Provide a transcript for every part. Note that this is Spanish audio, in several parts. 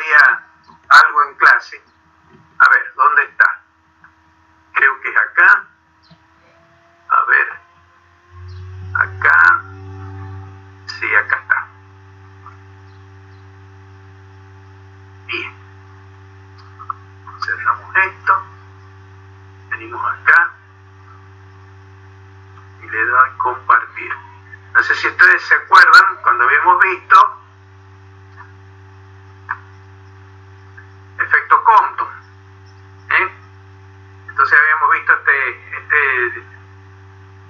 todavía algo en clase. A ver, ¿dónde está? Creo que es acá. A ver. Acá. Sí, acá está. Bien. Cerramos esto. Venimos acá. Y le doy compartir. No sé si ustedes se acuerdan cuando habíamos visto efecto Compton. Entonces habíamos visto este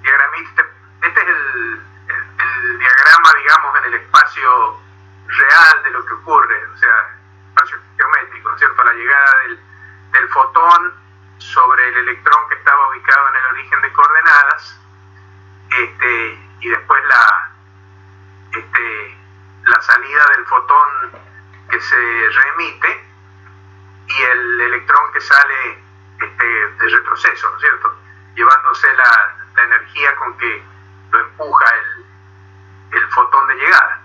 diagramita. Este es el diagrama, digamos, en el espacio real de lo que ocurre, o sea, espacio geométrico, ¿no es cierto? La llegada del fotón sobre el electrón que estaba ubicado en el origen de coordenadas, y después la salida del fotón que se reemite y el electrón que sale de retroceso, ¿no es cierto? Llevándose la energía con que lo empuja el fotón de llegada.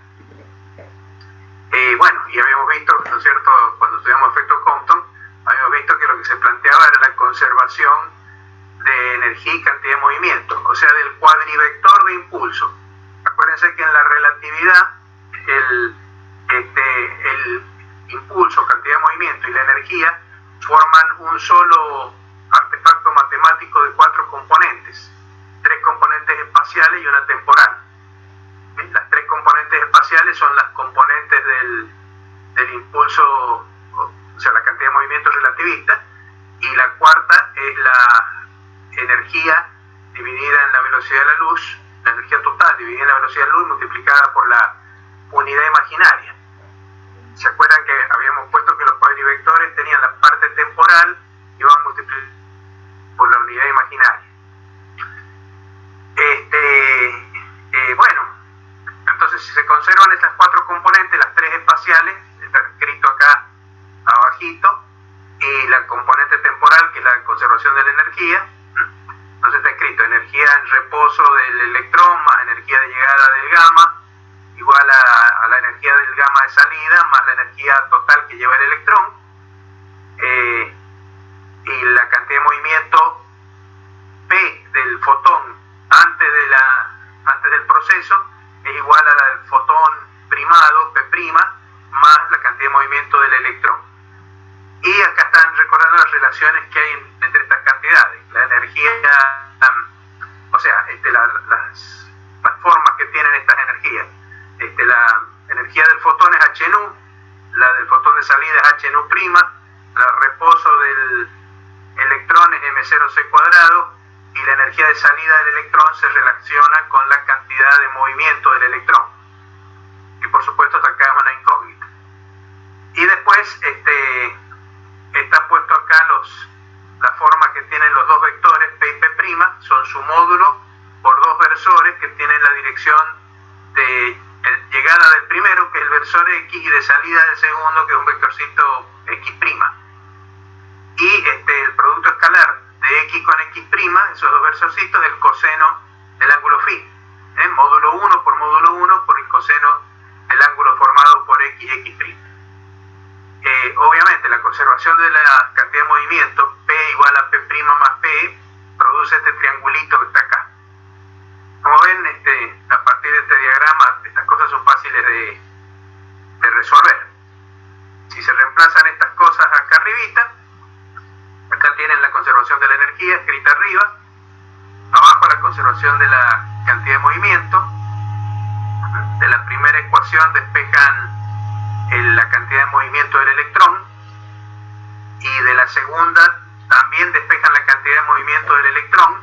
Bueno, y habíamos visto, ¿no es cierto?, cuando estudiamos efecto Compton, habíamos visto que lo que se planteaba era la conservación de energía y cantidad de movimiento, o sea, del cuadrivector de impulso. Acuérdense que en la relatividad el impulso, cantidad de movimiento y la energía forman un solo artefacto matemático de 4 componentes, 3 componentes espaciales y una temporal. Las 3 componentes espaciales son las componentes del impulso, o sea, la cantidad de movimiento relativista, y la cuarta es la energía dividida en la velocidad de la luz, la energía total dividida en la velocidad de la luz multiplicada por la unidad imaginaria. ¿Se acuerdan que habíamos puesto que los cuadrivectores tenían la parte temporal y van multiplicados por la unidad imaginaria? Bueno, entonces si se conservan estas 4 componentes, las 3 espaciales, está escrito acá abajito, y la componente temporal, que es la conservación de la energía, entonces está escrito energía en reposo del electrón más energía de llegada del gamma, igual a la energía del gamma de salida más la energía total que lleva el electrón, y la cantidad de movimiento P del fotón antes del proceso es igual a la del fotón primado, P', más la cantidad de movimiento del electrón. Y acá están recordando las relaciones que hay entre estas cantidades. La energía, o sea, las formas que tienen estas energías. La energía del fotón es h-nu, la del fotón de salida es h-nu', el reposo del electrón es m0c², y la energía de salida del electrón se relaciona con la cantidad de movimiento del electrón. Y por supuesto acá es una incógnita. Y después está puesto acá la forma que tienen los dos vectores P y P', son su módulo por 2 versores que tienen la dirección de llegada del primero, que es el versor X, y de salida del segundo, que es un vectorcito X'. Y el producto escalar de X con X', esos 2 versorcitos, es el coseno del ángulo phi. Módulo 1 por el coseno del ángulo formado por X y X'. Obviamente la conservación de la cantidad de movimiento P igual a P' más P produce este triangulito que está acá. Como ven, a partir de este diagrama estas cosas son fáciles de resolver. Si se reemplazan estas cosas acá arribita, acá tienen la conservación de la energía escrita arriba, abajo la conservación de la cantidad de movimiento. De la primera ecuación despejan la cantidad de movimiento del electrón, y de la segunda también despejan la cantidad de movimiento del electrón.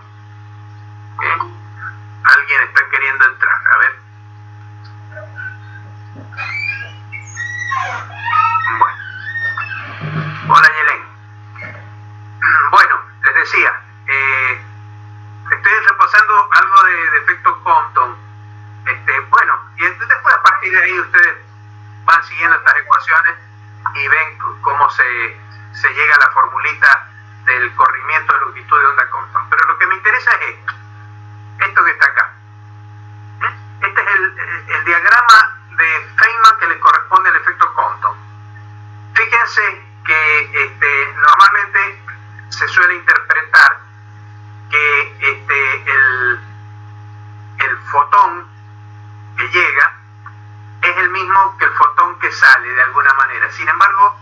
Alguien está queriendo entrar, a ver. Bueno. Hola, Yelén. Bueno, les decía, estoy repasando algo de efecto Compton. Bueno, y después a partir de ahí ustedes van siguiendo estas ecuaciones y ven cómo se llega a la formulita del corrimiento de longitud de onda Compton. Pero lo que me interesa es esto que está acá. Este es el diagrama de Feynman que le corresponde al efecto Compton. Fíjense que normalmente se suele interpretar que el fotón que llega es el mismo que el fotón que sale de alguna manera. Sin embargo,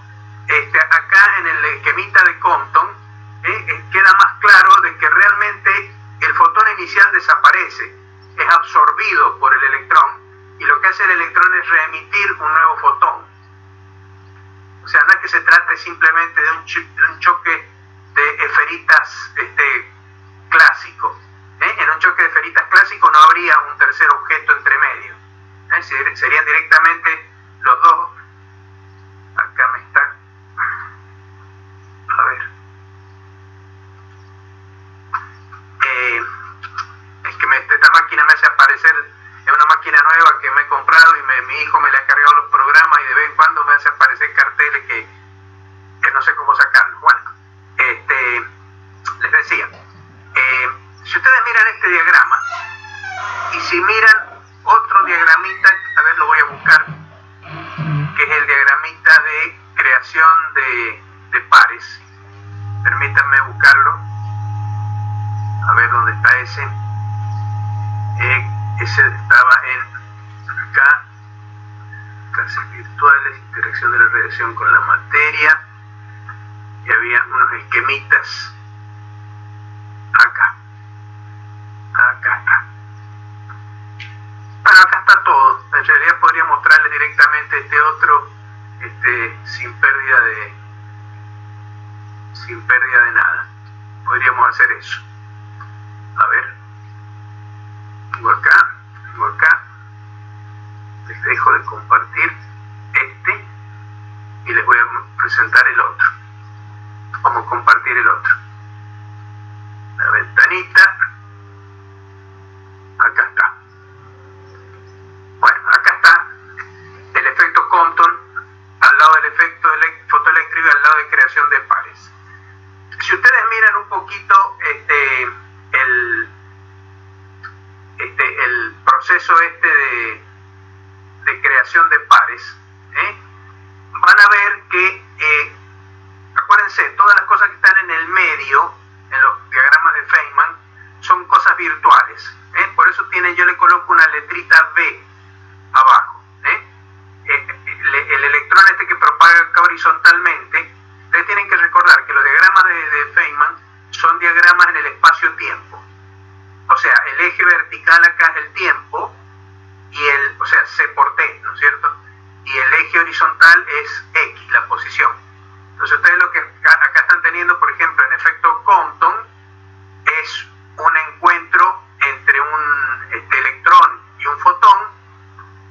acá en el esquemita de Compton queda más claro de que realmente el fotón inicial desaparece, es absorbido por el electrón, y lo que hace el electrón es reemitir un nuevo fotón. O sea, no es que se trate simplemente de un choque de esferitas clásico. En un choque de esferitas clásico no habría un tercer objeto entre medio. Serían directamente los dos. Acá me está. A ver. Es que esta máquina me hace aparecer. Es una máquina nueva que me he comprado y mi hijo me le ha cargado los programas y de vez en cuando me hace aparecer carteles que no sé cómo sacarlos. Bueno, les decía, si ustedes miran este diagrama y si miran otro diagramita, a ver, lo voy a buscar, que es el diagramita de creación de pares. Permítanme buscarlo. A ver dónde está ese. Ese estaba en acá, clases virtuales, interacción de la radiación con la materia, y había unos esquemitas acá está. Bueno, acá está todo. En realidad podría mostrarles directamente este otro sin pérdida de nada. Podríamos hacer eso. A ver, vengo acá, les dejo de compartir y les voy a presentar el otro. Vamos a compartir el otro. La ventanita, acá está. Bueno, acá está el efecto Compton al lado del efecto fotoeléctrico y al lado de creación de pares. Si ustedes miran un poquito el proceso de creación de pares, van a ver que acuérdense, todas las cosas que están en el medio, en los diagramas de Feynman, son cosas virtuales. Por eso yo le coloco una letrita B abajo. El electrón que propaga acá horizontalmente, ustedes tienen que recordar que los diagramas de Feynman son diagramas en el espacio-tiempo. O sea, el eje vertical acá es el tiempo, o sea, C por T, ¿no es cierto? Y el eje horizontal es X, la posición. Entonces ustedes lo que acá están teniendo, por ejemplo, en efecto Compton, es un encuentro entre un electrón y un fotón,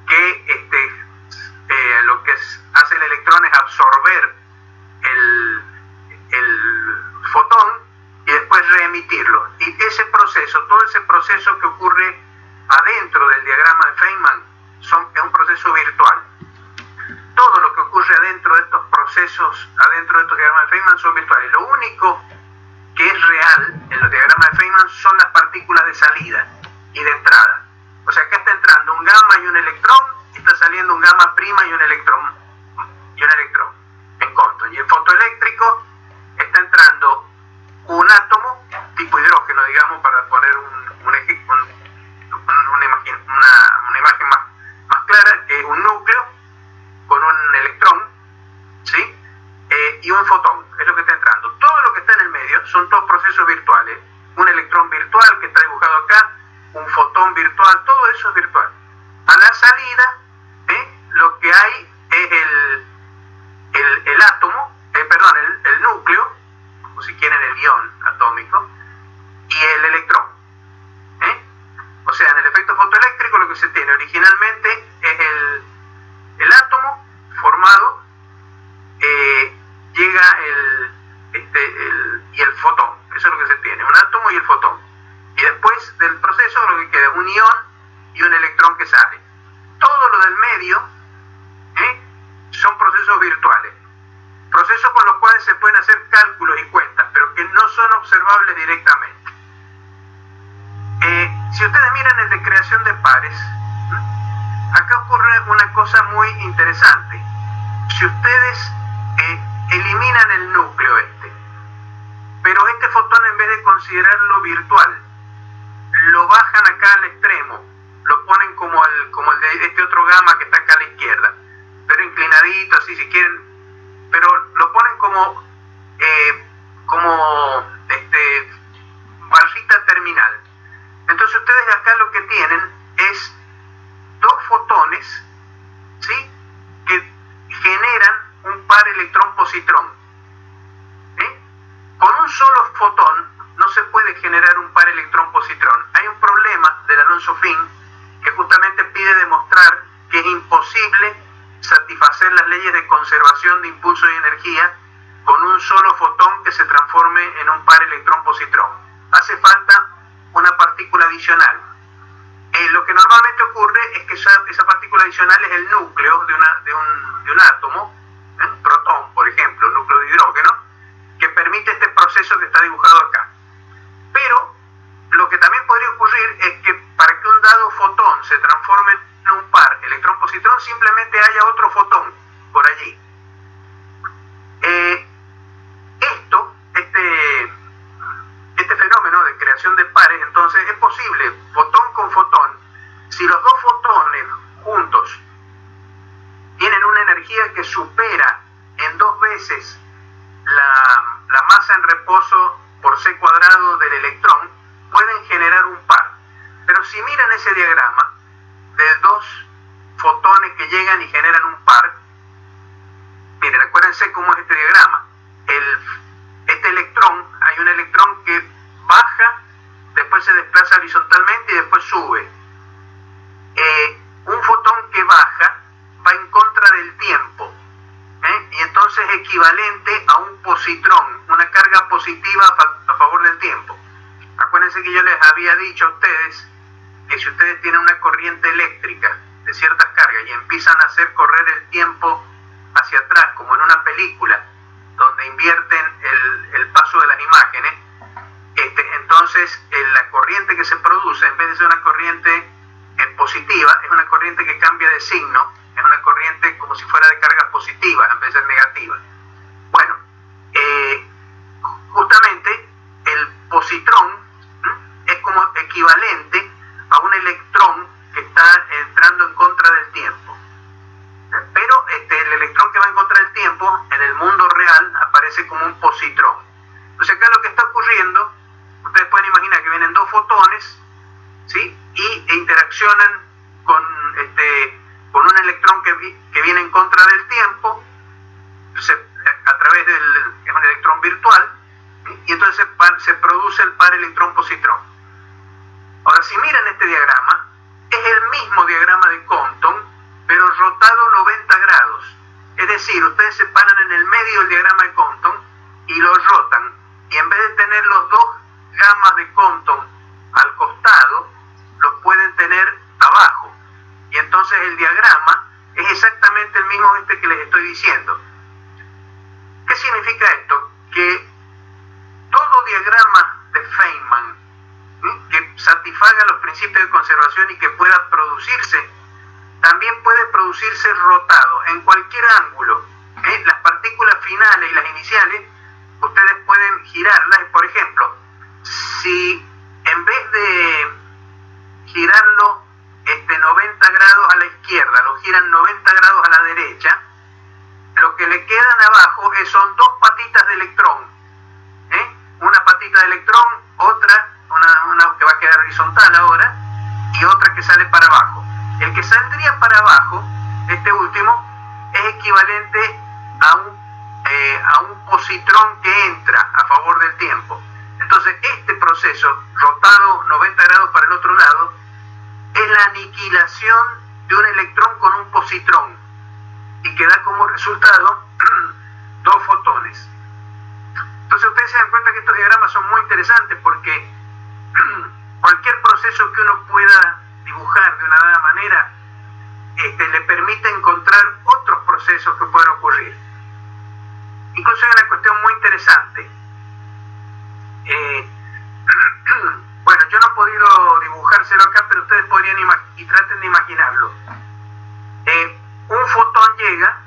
que lo que hace el electrón es absorber el fotón y después reemitirlo. Y todo ese proceso que ocurre adentro del diagrama de Feynman es un proceso virtual. Todo lo que ocurre adentro de estos procesos, adentro de estos diagramas de Feynman, son virtuales. Lo único que es real en los diagramas de Feynman son las partículas de salida y de entrada. O sea, acá está entrando un gamma y un electrón, y está saliendo un gamma prima y un electrón en Compton. Y el fotoeléctrico está entrando un átomo tipo hidrógeno, digamos, para poner una imagen más clara, que es un núcleo con un electrón, ¿sí? Y un fotón, es lo que está entrando. Todo lo que está en el medio son todos procesos virtuales. Un electrón virtual que está dibujado acá, un fotón virtual, todo eso es virtual. A la salida, lo que hay es el átomo, el núcleo, o si quieren el ion atómico, y el electrón. O sea, en el efecto fotoeléctrico lo que se tiene originalmente es el átomo formado, llega y el fotón. Eso es lo que se tiene, un átomo y el fotón. Y después del proceso lo que queda es un ion y un electrón que sale. Todo lo del medio son procesos virtuales. Procesos con los cuales se pueden hacer cálculos y cuentas, pero que no son observables directamente. Si ustedes miran el de creación de pares, acá ocurre una cosa muy interesante. Si ustedes núcleo este. Pero este fotón, en vez de considerarlo virtual, lo bajan acá al extremo, lo ponen como el de este otro gamma que está acá a la izquierda, pero inclinadito, así si quieren, pero lo ponen como barrita terminal. Entonces ustedes acá lo que tienen es dos fotones, ¿sí?, que generan un par electrón-positrón. Con un solo fotón no se puede generar un par electrón-positrón. Hay un problema del Alonso-Finn que justamente pide demostrar que es imposible satisfacer las leyes de conservación de impulso y energía con un solo fotón que se transforme en un par electrón-positrón. Hace falta una partícula adicional. Lo que normalmente ocurre es que esa partícula adicional es el núcleo de un átomo, un protón, por ejemplo, un núcleo de hidrógeno, que permite este proceso que está dibujado acá. Pero lo que también podría ocurrir es que para que un dado fotón se transforme en un par electrón-positrón, simplemente haya otro fotón por allí. Este fenómeno de creación de pares, entonces, es posible fotón con fotón. Si los dos fotones juntos tienen una energía que supera en 2 veces la masa en reposo por c cuadrado del electrón, pueden generar un par. Pero si miran ese diagrama de dos fotones que llegan y generan un par, miren, acuérdense cómo es este diagrama. Este electrón, hay un electrón que baja, después se desplaza horizontalmente y después sube. Un fotón que baja va en contra del tiempo, y entonces es equivalente a un positrón, una carga positiva a favor del tiempo. Acuérdense que yo les había dicho a ustedes que si ustedes tienen una corriente eléctrica de ciertas cargas y empiezan a hacer correr el tiempo hacia atrás, como en una película, donde invierten el paso de las imágenes, entonces la corriente que se produce, en vez de ser una corriente positiva, es una corriente que cambia de signo, es una corriente como si fuera de carga positiva en vez de ser negativa. Bueno, justamente el positrón es como equivalente a un electrón que está entrando en contra del tiempo. Pero el electrón que va en contra del tiempo en el mundo real aparece como un positrón. Entonces acá lo que está ocurriendo, ustedes pueden imaginar que vienen dos fotones, ¿sí?, y interaccionan con un electrón que viene en contra del tiempo, a través es un electrón virtual, y entonces se produce el par electrón-positrón. Ahora, si miran este diagrama, es el mismo diagrama de Compton, pero rotado 90 grados. Es decir, ustedes se paran en el medio del diagrama de Compton y lo rotan, y en vez de tener los dos gamas de Compton al costado, los pueden tener abajo. Y entonces el diagrama es exactamente el mismo que les estoy diciendo. ¿Qué significa esto? Que todo diagrama de Feynman, que satisfaga los principios de conservación y que pueda producirse, también puede producirse rotado en cualquier ángulo. Las partículas finales y las iniciales, ustedes pueden girarlas. Por ejemplo, si en vez de girarlo 90 grados a la izquierda, lo giran 90 grados a la derecha, lo que le quedan abajo son dos patitas de electrón. Una patita de electrón, otra, una que va a quedar horizontal ahora, y otra que sale para abajo. El que saldría para abajo, este último, es equivalente a un positrón que entra a favor del tiempo. Entonces, este proceso, rotado 90 grados para el otro lado, es la aniquilación de un electrón con un positrón, y que da como resultado dos fotones. Entonces ustedes se dan cuenta que estos diagramas son muy interesantes, porque cualquier proceso que uno pueda dibujar de una dada manera le permite encontrar otros procesos que pueden ocurrir. Incluso hay una cuestión muy interesante. Bueno, yo no he podido dibujárselo acá, pero ustedes podrían y traten de imaginarlo. Un fotón llega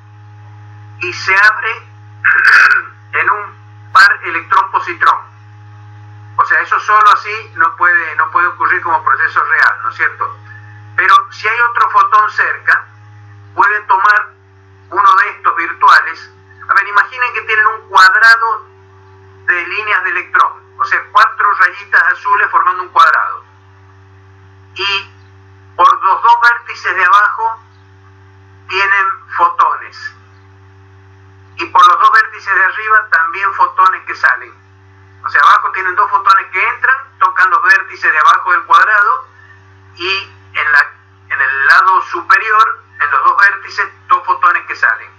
y se abre en un par electrón-positrón. O sea, eso solo así no puede ocurrir como proceso real, ¿no es cierto? Pero si hay otro fotón cerca, puede tomar uno de estos virtuales. A ver, imaginen que tienen un cuadrado de líneas de electrón, o sea, 4 rayitas azules formando un cuadrado. Y por los dos vértices de abajo tienen fotones. Y por los dos vértices de arriba también fotones que salen. O sea, abajo tienen 2 fotones que entran, tocan los vértices de abajo del cuadrado, y en el lado superior, en los dos vértices, 2 fotones que salen.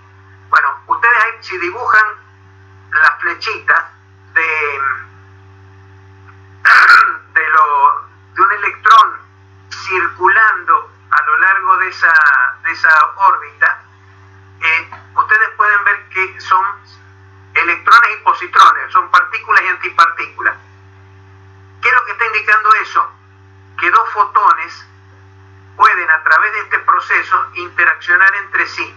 Bueno, ustedes ahí, si dibujan las flechitas de un electrón circulando a lo largo de esa órbita, ustedes pueden ver que son electrones y positrones, son partículas y antipartículas. ¿Qué es lo que está indicando eso? Que 2 fotones pueden, a través de este proceso, interaccionar entre sí.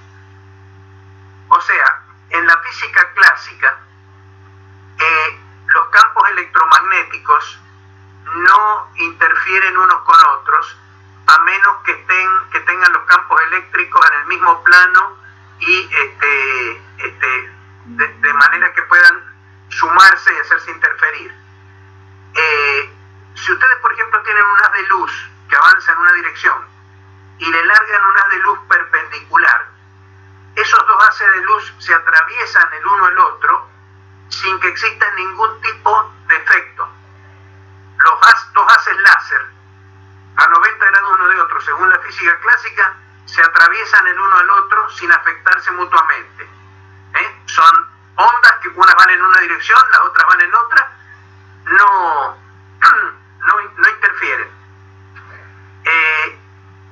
O sea, en la física clásica, los campos electromagnéticos no interfieren unos con otros, a menos que tengan los campos eléctricos en el mismo plano y de manera que puedan sumarse y hacerse interferir. Si ustedes, por ejemplo, tienen un haz de luz que avanza en una dirección y le largan un haz de luz perpendicular, esos 2 haces de luz se atraviesan el uno al otro sin que exista ningún tipo de efecto. Los 2 haces láser a 90 grados uno de otro, según la física clásica, se atraviesan el uno al otro sin afectarse mutuamente. Son ondas que unas van en una dirección, las otras van en otra, no interfieren.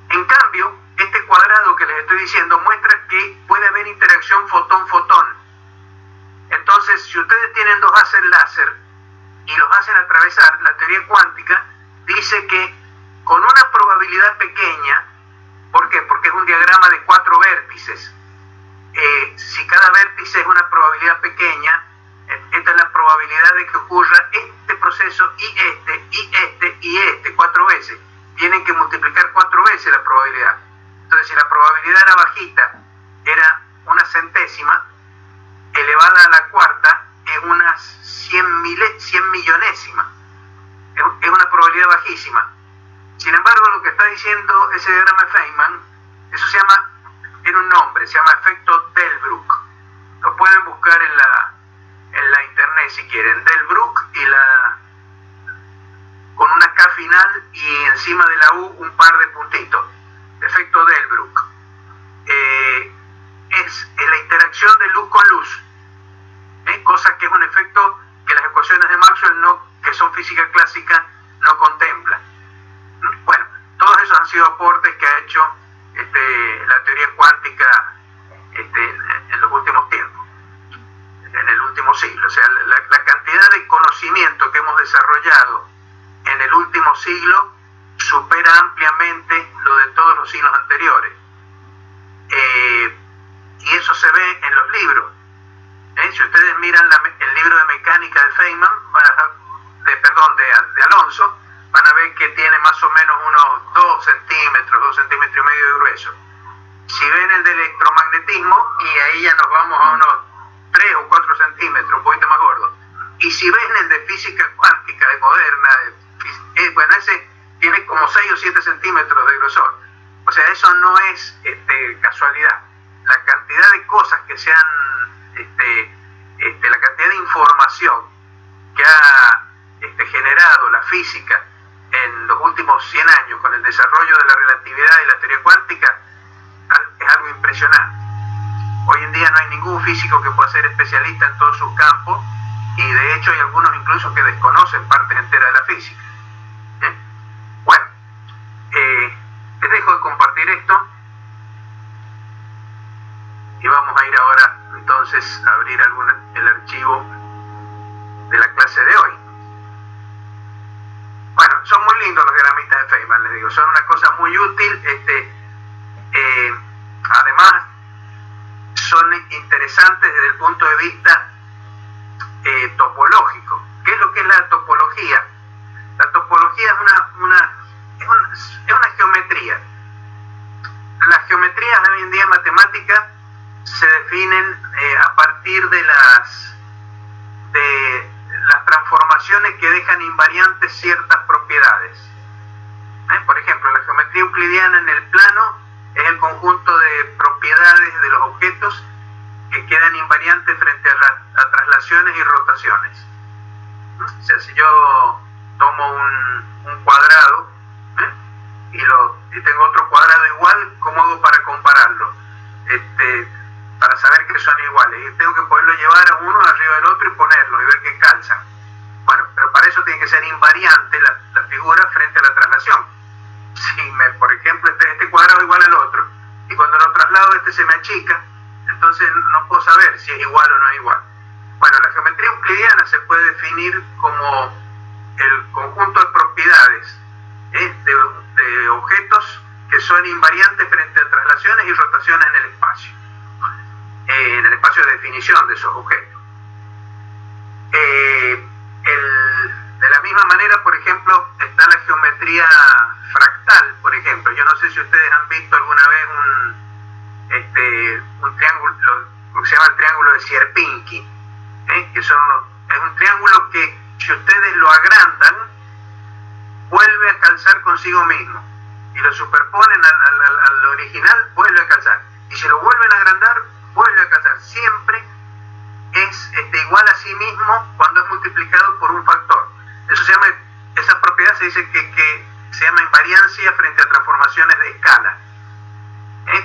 En cambio, este cuadrado que les estoy diciendo muestra que puede haber interacción fotón-fotón. Entonces, si ustedes tienen 2 haces láser y los hacen atravesar, la teoría cuántica dice que con una probabilidad pequeña, ¿por qué? Porque es un diagrama de 4 vértices. Si cada vértice es una probabilidad pequeña, esta es la probabilidad de que ocurra este proceso y este 4 veces. Tienen que multiplicar 4 veces la probabilidad. Entonces, si la probabilidad era bajita, era una centésima, elevada a la cuarta es una 100 millonésima. Es una probabilidad bajísima. Sin embargo, lo que está diciendo ese diagrama de Feynman, eso tiene un nombre, se llama efecto Delbrück. Lo pueden buscar en la internet si quieren. Delbrück con una K final y encima de la U un par de puntitos. Efecto Delbrück. Es la interacción de luz con luz. Cosa que es un efecto que las ecuaciones de Maxwell, que son física clásica, no contemplan. Bueno, todos esos han sido aportes que ha hecho la teoría cuántica en los últimos tiempos, en el último siglo. O sea, la cantidad de conocimiento que hemos desarrollado en el último siglo supera ampliamente lo de todos los siglos anteriores. Y eso se ve en los libros. Si ustedes miran el libro de mecánica de Feynman, de Alonso, van a ver que tiene más o menos unos 2 centímetros y medio de grueso. Si ven el de electromagnetismo, y ahí ya nos vamos a unos 3 o 4 centímetros, un poquito más gordo. Y si ven el de física cuántica, de moderna, bueno, ese tiene como 6 o 7 centímetros de grosor. O sea, eso no es casualidad. La cantidad de cosas que se han, la cantidad de información que ha generado la física en los últimos 100 años con el desarrollo de la relatividad y la teoría cuántica es algo impresionante. Hoy en día no hay ningún físico que pueda ser especialista en todos sus campos, y de hecho hay algunos incluso que desconocen partes enteras de la física. Bueno, les dejo de compartir esto y vamos a ir ahora entonces a abrir el archivo de la clase de hoy. Bueno, son muy lindos los diagramitas de Feynman, les digo, son una cosa muy útil. Además, son interesantes desde el punto de vista topológico. ¿Qué es lo que es la topología? La topología es una geometría. Las geometrías de hoy en día matemáticas se definen a partir de las transformaciones que dejan invariantes ciertas propiedades. Por ejemplo, la geometría euclidiana en el plano es el conjunto de propiedades de los objetos que quedan invariantes frente a traslaciones y rotaciones. O sea, si yo tomo un cuadrado y tengo otro cuadrado igual, ¿cómo hago para compararlo? Para saber que son iguales. Y tengo que poderlo llevar a uno arriba del otro y ponerlo y ver que calzan. Bueno, pero para eso tiene que ser invariante la figura frente a la traslación. Si por ejemplo, este cuadrado es igual al otro, y cuando lo traslado se me achica, entonces no puedo saber si es igual o no es igual. Bueno, la geometría euclidiana se puede definir como el conjunto de propiedades de objetos que son invariantes frente a traslaciones y rotaciones en el espacio de definición de esos objetos. De la misma manera, por ejemplo, está la geometría fractal, por ejemplo. Yo no sé si ustedes han visto alguna vez un triángulo, lo que se llama el triángulo de Sierpinski, que es un triángulo que, si ustedes lo agrandan, vuelve a calzar consigo mismo, y lo superponen al original, vuelve a calzar, y si lo vuelven a agrandar, vuelve a calzar. Siempre es igual a sí mismo cuando es multiplicado por un factor. Esa propiedad se dice que se llama invariancia frente a transformaciones de escala.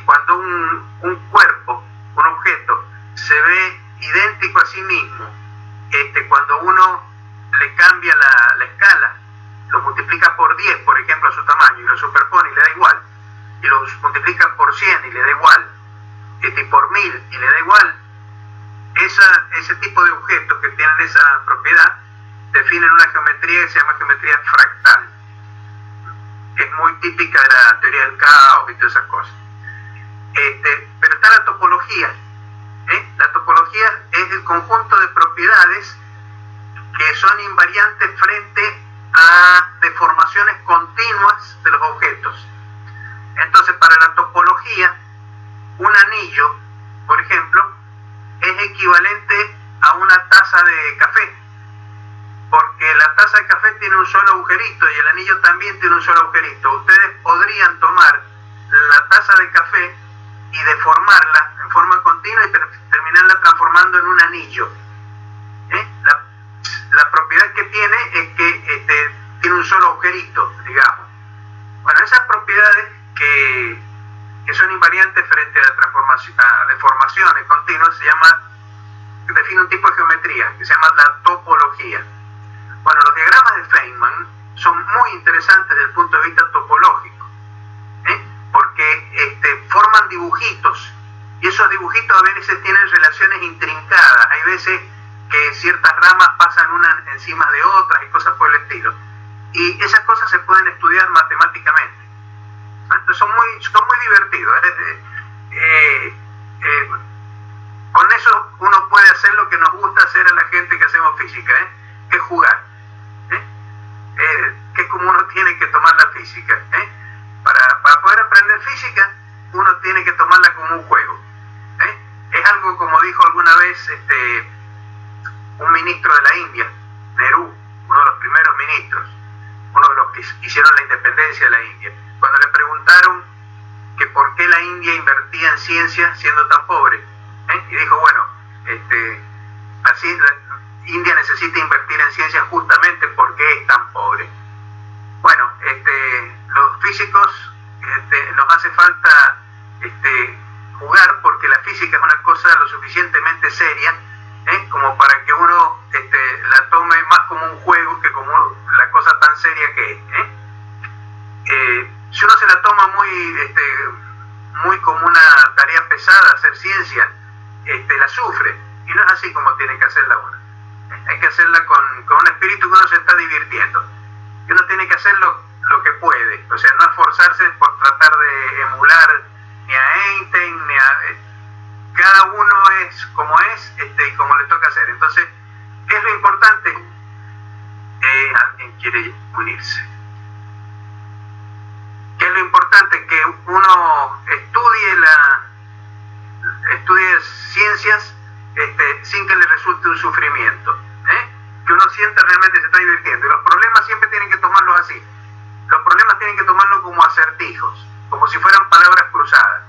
Cuando un cuerpo, un objeto, se ve idéntico a sí mismo, cuando uno le cambia la escala, lo multiplica por 10, por ejemplo, a su tamaño, y lo superpone y le da igual, y lo multiplica por 100 y le da igual, por 1000 y le da igual, ese tipo de objetos que tienen esa propiedad definen una geometría que se llama geometría fractal. Es muy típica de la teoría del caos y todas esas cosas. Pero está la topología. La topología es el conjunto de propiedades que son invariantes frente a deformaciones continuas de los objetos. Entonces, para la topología, un anillo, por ejemplo, es equivalente a una taza de café, porque la taza de café tiene un solo agujerito y el anillo también tiene un solo agujerito. Ustedes podrían tomar la taza de café y deformarla en forma continua y terminarla transformando en un anillo. La propiedad que tiene es que tiene un solo agujerito, digamos. Bueno, esas propiedades que son invariantes frente a deformaciones continuas define un tipo de geometría que se llama la topología. Bueno, los diagramas de Feynman son muy interesantes desde el punto de vista topológico, porque forman dibujitos, y esos dibujitos a veces tienen relaciones intrincadas. Hay veces que ciertas ramas pasan unas encima de otras y cosas por el estilo, y esas cosas se pueden estudiar matemáticamente. Entonces son muy divertidos. Con eso uno puede hacer lo que nos gusta hacer a la gente que hacemos física, que es jugar, que es como uno tiene que tomar la física. Para poder aprender física, uno tiene que tomarla como un juego. Es algo como dijo alguna vez un ministro de la India, Nehru, uno de los primeros ministros, uno de los que hicieron la independencia de la India. Cuando le preguntaron que por qué la India invertía en ciencia siendo tan pobre, y dijo, bueno, India necesita invertir en ciencia justamente porque es tan pobre. Bueno, los físicos nos hace falta jugar, porque la física es una cosa lo suficientemente seria como para que uno la tome más como un juego que como la cosa tan seria que es. Si uno se la toma muy como una tarea pesada hacer ciencia, la sufre, y no es así como tiene que hacerla uno. Hay que hacerla con un espíritu que uno se está divirtiendo, y uno tiene que hacer lo que puede, o sea, no esforzarse por tratar de emular ni a Einstein cada uno es como es y como le toca hacer. Entonces, ¿qué es lo importante? quiere unirse. ¿Qué es lo importante? Que uno estudie ciencias sin que le resulte un sufrimiento, que uno sienta realmente se está divirtiendo. Y los problemas siempre tienen que tomarlos así. Los problemas tienen que tomarlos como acertijos, como si fueran palabras cruzadas.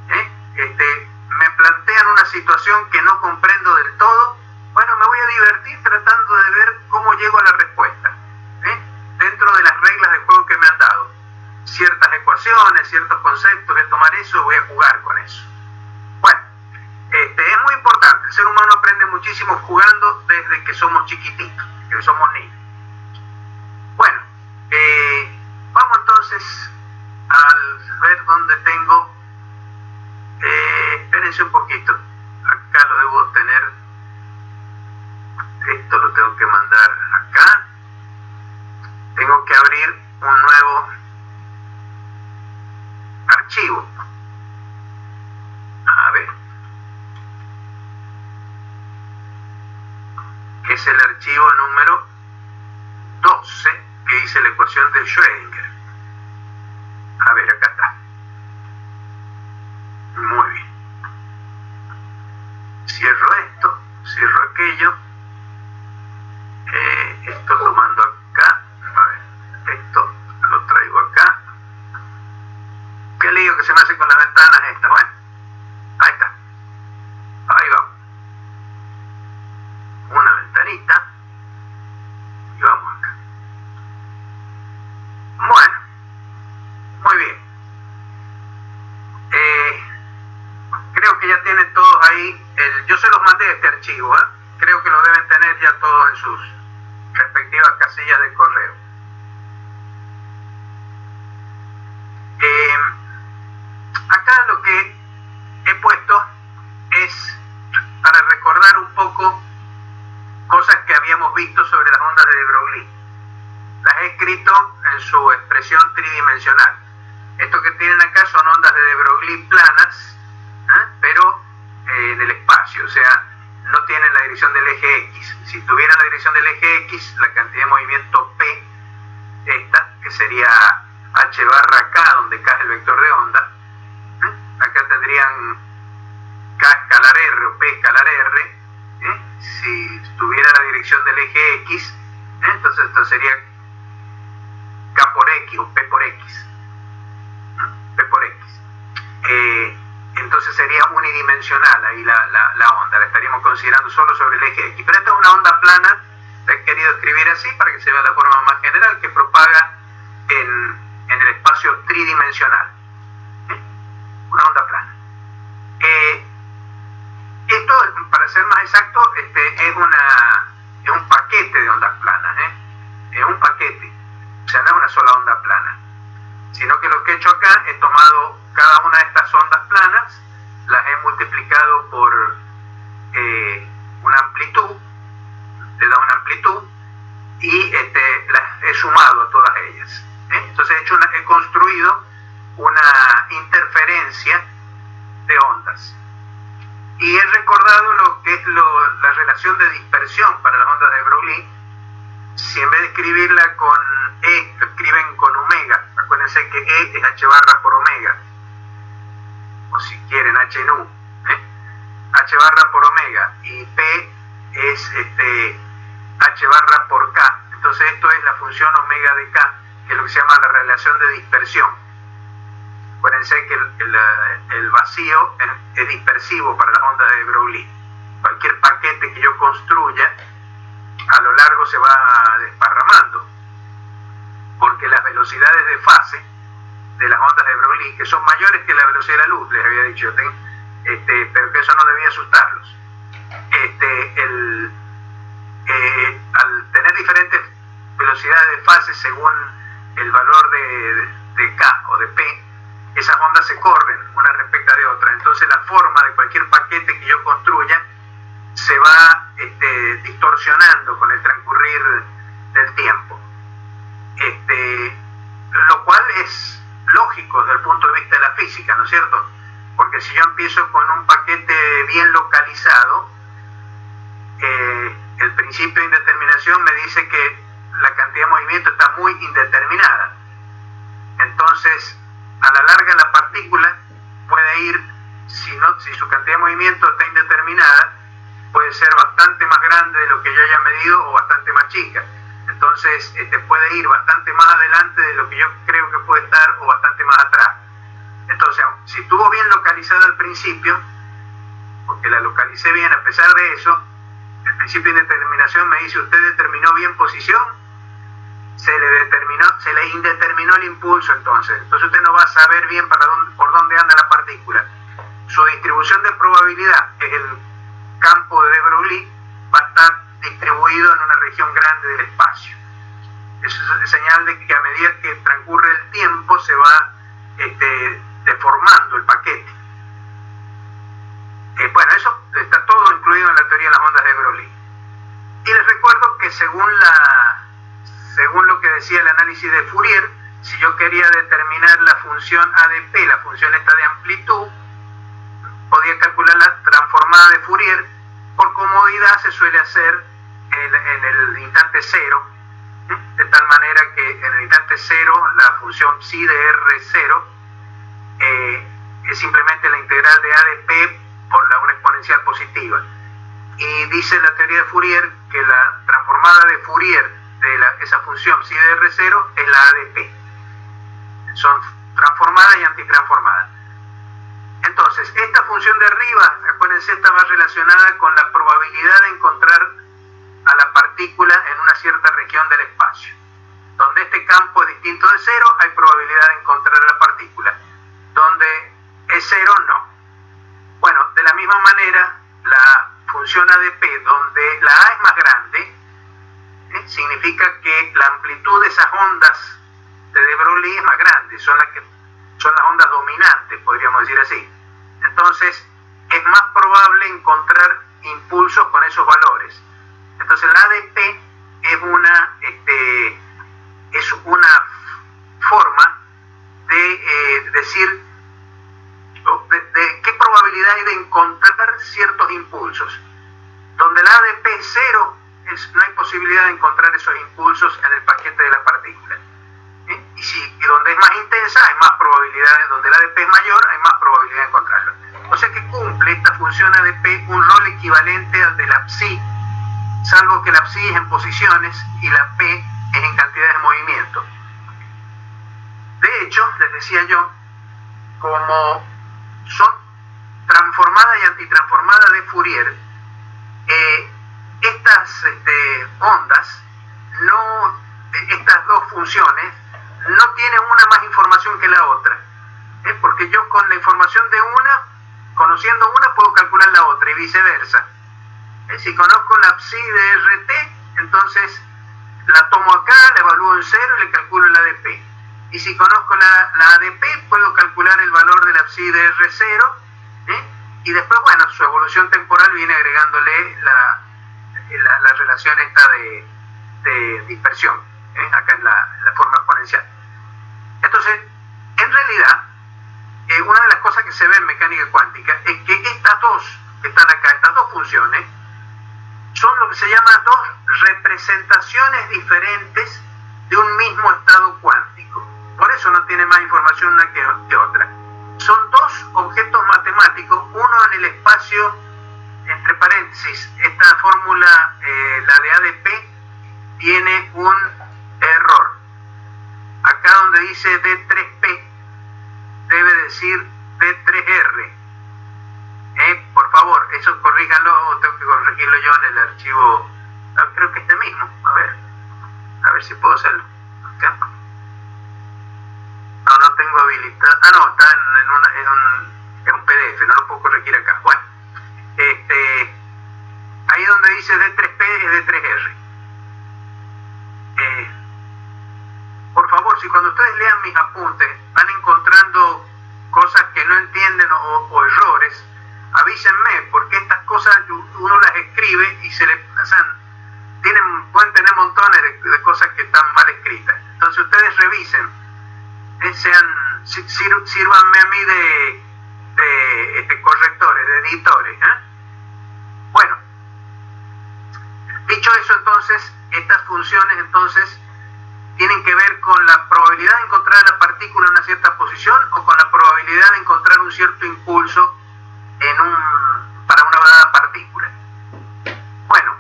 Me plantean una situación que no comprendo del todo. Bueno, me voy a divertir tratando de ver cómo llego a la respuesta, dentro de las reglas del juego que me han dado. Ciertas ecuaciones, ciertos conceptos, voy a tomar eso, voy a jugar con eso. Bueno, es muy importante. El ser humano aprende muchísimo jugando desde que somos chiquititos, que somos niños. Bueno, vamos entonces a ver dónde tengo. Espérense un poquito. Acá lo debo tener. Esto lo tengo que mandar acá. Tengo que abrir un nuevo archivo. A ver. Que es el archivo número 12 que dice la ecuación de Schrödinger. A ver, acá está. Muy bien. Cierro esto, cierro aquello. Esto lo mando acá. A ver, esto lo traigo acá. Qué lío que se me hace con las ventanas estas. Bueno, ahí está. Ahí vamos. Una ventanita. Y vamos acá. Bueno, muy bien. Creo que ya tienen todos ahí. Yo se los mandé este archivo. Creo que lo deben tener ya todos en sus respectivas casillas de correo. Acá lo que he puesto es para recordar un poco cosas que habíamos visto sobre las ondas de de Broglie. Las he escrito en su expresión tridimensional. Esto que tienen acá son ondas de de Broglie planas, pero en el espacio, o sea, no tienen la dirección del eje X. Si tuvieran la dirección del eje X, la cantidad de movimiento P, esta, que sería h barra k, donde k es el vector de onda, acá tendrían k escalar r o p escalar r. Si tuviera la dirección del eje X, entonces esto sería k por x o p por x. P por x. Entonces sería unidimensional ahí la onda, la estaríamos considerando solo sobre el eje X. Pero esta es una onda plana, la he querido escribir así para que se vea la forma más general, que propaga en el espacio tridimensional. Una onda plana. Esto, para ser más exacto, es un paquete de ondas planas. Es un paquete, o sea, no es una sola onda plana, sino que lo que he hecho acá es tomado cada una de estas ondas planas, las he multiplicado por una amplitud, le da una amplitud, y las he sumado a todas ellas. Entonces he construido una interferencia de ondas. Y he recordado lo que es la relación de dispersión para las ondas de Broglie. Si en vez de escribirla con E, lo escriben con omega. Acuérdense que E es h barra por omega. O si quieren h nu. H barra por omega. Y P es h barra por k. Entonces esto es la función omega de k, que es lo que se llama la relación de dispersión. Acuérdense que el vacío es dispersivo para las ondas de Broglie. Cualquier paquete que yo construya a lo largo se va desparramando, porque las velocidades de fase de las ondas de Broglie, que son mayores que la velocidad de la luz, les había dicho, pero que eso no debía asustarlos. Al tener diferentes velocidades de fase según el valor de K o de P, esas ondas se corren una respecto de otra. Entonces la forma de cualquier paquete que yo construya se va distorsionando con el transcurrir del tiempo. Lo cual es lógico desde el punto de vista de la física, ¿no es cierto? Porque si yo empiezo con un paquete bien localizado, el principio de indeterminación me dice que la cantidad cantidad de movimiento está muy indeterminada. Entonces, a la larga la partícula puede ir, si su cantidad de movimiento está indeterminada, puede ser bastante más grande de lo que yo haya medido o bastante más chica. Entonces, puede ir bastante más adelante de lo que yo creo que puede estar o bastante más atrás. Entonces, si estuvo bien localizada al principio, porque la localicé bien, a pesar de eso, el principio de indeterminación me dice: usted determinó bien posición, se le indeterminó el impulso. Entonces usted no va a saber bien por dónde anda la partícula. Su distribución de probabilidad, que es el campo de de Broglie, va a estar distribuido en una región grande del espacio. Eso es señal de que a medida que transcurre el tiempo se va deformando el paquete. Bueno, eso está todo incluido en la teoría de las ondas de Broglie. Y les recuerdo que según lo que decía el análisis de Fourier, si yo quería determinar la función ADP, la función esta de amplitud, podía calcular la transformada de Fourier. Por comodidad se suele hacer en el instante cero, de tal manera que en el instante cero la función psi de R0 es simplemente la integral de ADP por una exponencial positiva. Y dice la teoría de Fourier que la transformada de Fourier de esa función psi de R0 es la ADP. Son transformadas y antitransformadas. Entonces, esta función de arriba, acuérdense, estaba relacionada con la probabilidad de encontrar a la partícula en una cierta región del espacio. Donde este campo es distinto de cero, hay probabilidad de encontrar a la partícula. Donde es cero, no. Bueno, de la misma manera, la función ADP, donde la A es más grande, significa que la amplitud de esas ondas de de Broglie es más grande, son las ondas dominantes, podríamos decir así. Entonces, es más probable encontrar impulsos con esos valores. Entonces, la ADP es una forma de decir de qué probabilidad hay de encontrar ciertos impulsos. Donde la ADP es cero, no hay posibilidad de encontrar esos impulsos en el paquete de la partícula. Y donde es más intensa, hay más probabilidades. Donde la ADP es mayor, hay más probabilidad de encontrarlo. O sea que cumple esta función ADP un rol equivalente al de la psi, salvo que la psi es en posiciones y la p es en cantidades de movimiento. De hecho, les decía yo, como son transformada y antitransformada de Fourier, estas ondas, estas dos funciones, no tienen una más información que la otra, porque yo con la información de una, conociendo una, puedo calcular la otra y viceversa. Si conozco la psi de RT, entonces la tomo acá, la evalúo en cero y le calculo el ADP. Y si conozco la ADP, puedo calcular el valor de la psi de R0, y después, bueno, su evolución temporal viene agregándole la relación esta de dispersión, acá en la forma exponencial. Entonces, en realidad, una de las cosas que se ve en mecánica cuántica es que estas dos que están acá, estas dos funciones, son lo que se llama dos representaciones diferentes de un mismo estado cuántico. Por eso no tiene más información una que otra. Son dos objetos matemáticos, uno en el espacio, entre paréntesis, esta fórmula, la de ADP, tiene un error. Acá donde dice D3P, debe decir D3R. Por favor, eso corríjanlo, tengo que corregirlo yo en el archivo, creo que este mismo, a ver si puedo hacerlo. Acá. No tengo habilitado, no, está en un PDF, no lo puedo corregir acá. Bueno, ahí donde dice D3P es D3R. Por favor, si cuando ustedes lean mis apuntes van encontrando cosas que no entienden o errores, avísenme, porque estas cosas uno las escribe y se le pasan, pueden tener montones de cosas que están mal escritas. Entonces ustedes revisen, sírvanme a mí de correctores, de editores. Bueno, dicho eso, entonces, estas funciones entonces tienen que ver con la probabilidad de encontrar la partícula en una cierta posición o con la probabilidad de encontrar un cierto impulso para una dada partícula. Bueno,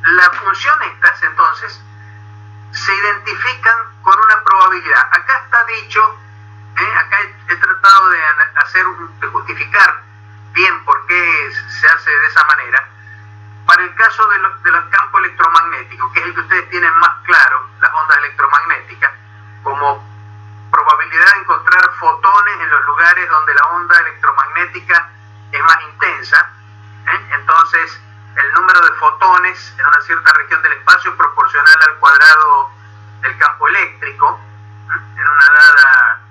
las funciones estas entonces se identifican con una probabilidad. Acá está dicho, acá he tratado de justificar bien por qué se hace de esa manera. Para el caso de los campos electromagnéticos, que es el que ustedes tienen más claro, las ondas electromagnéticas, como probabilidad de encontrar fotones en los lugares donde la onda electromagnética es más intensa, entonces el número de fotones en una cierta región del espacio es proporcional al cuadrado del campo eléctrico en una dada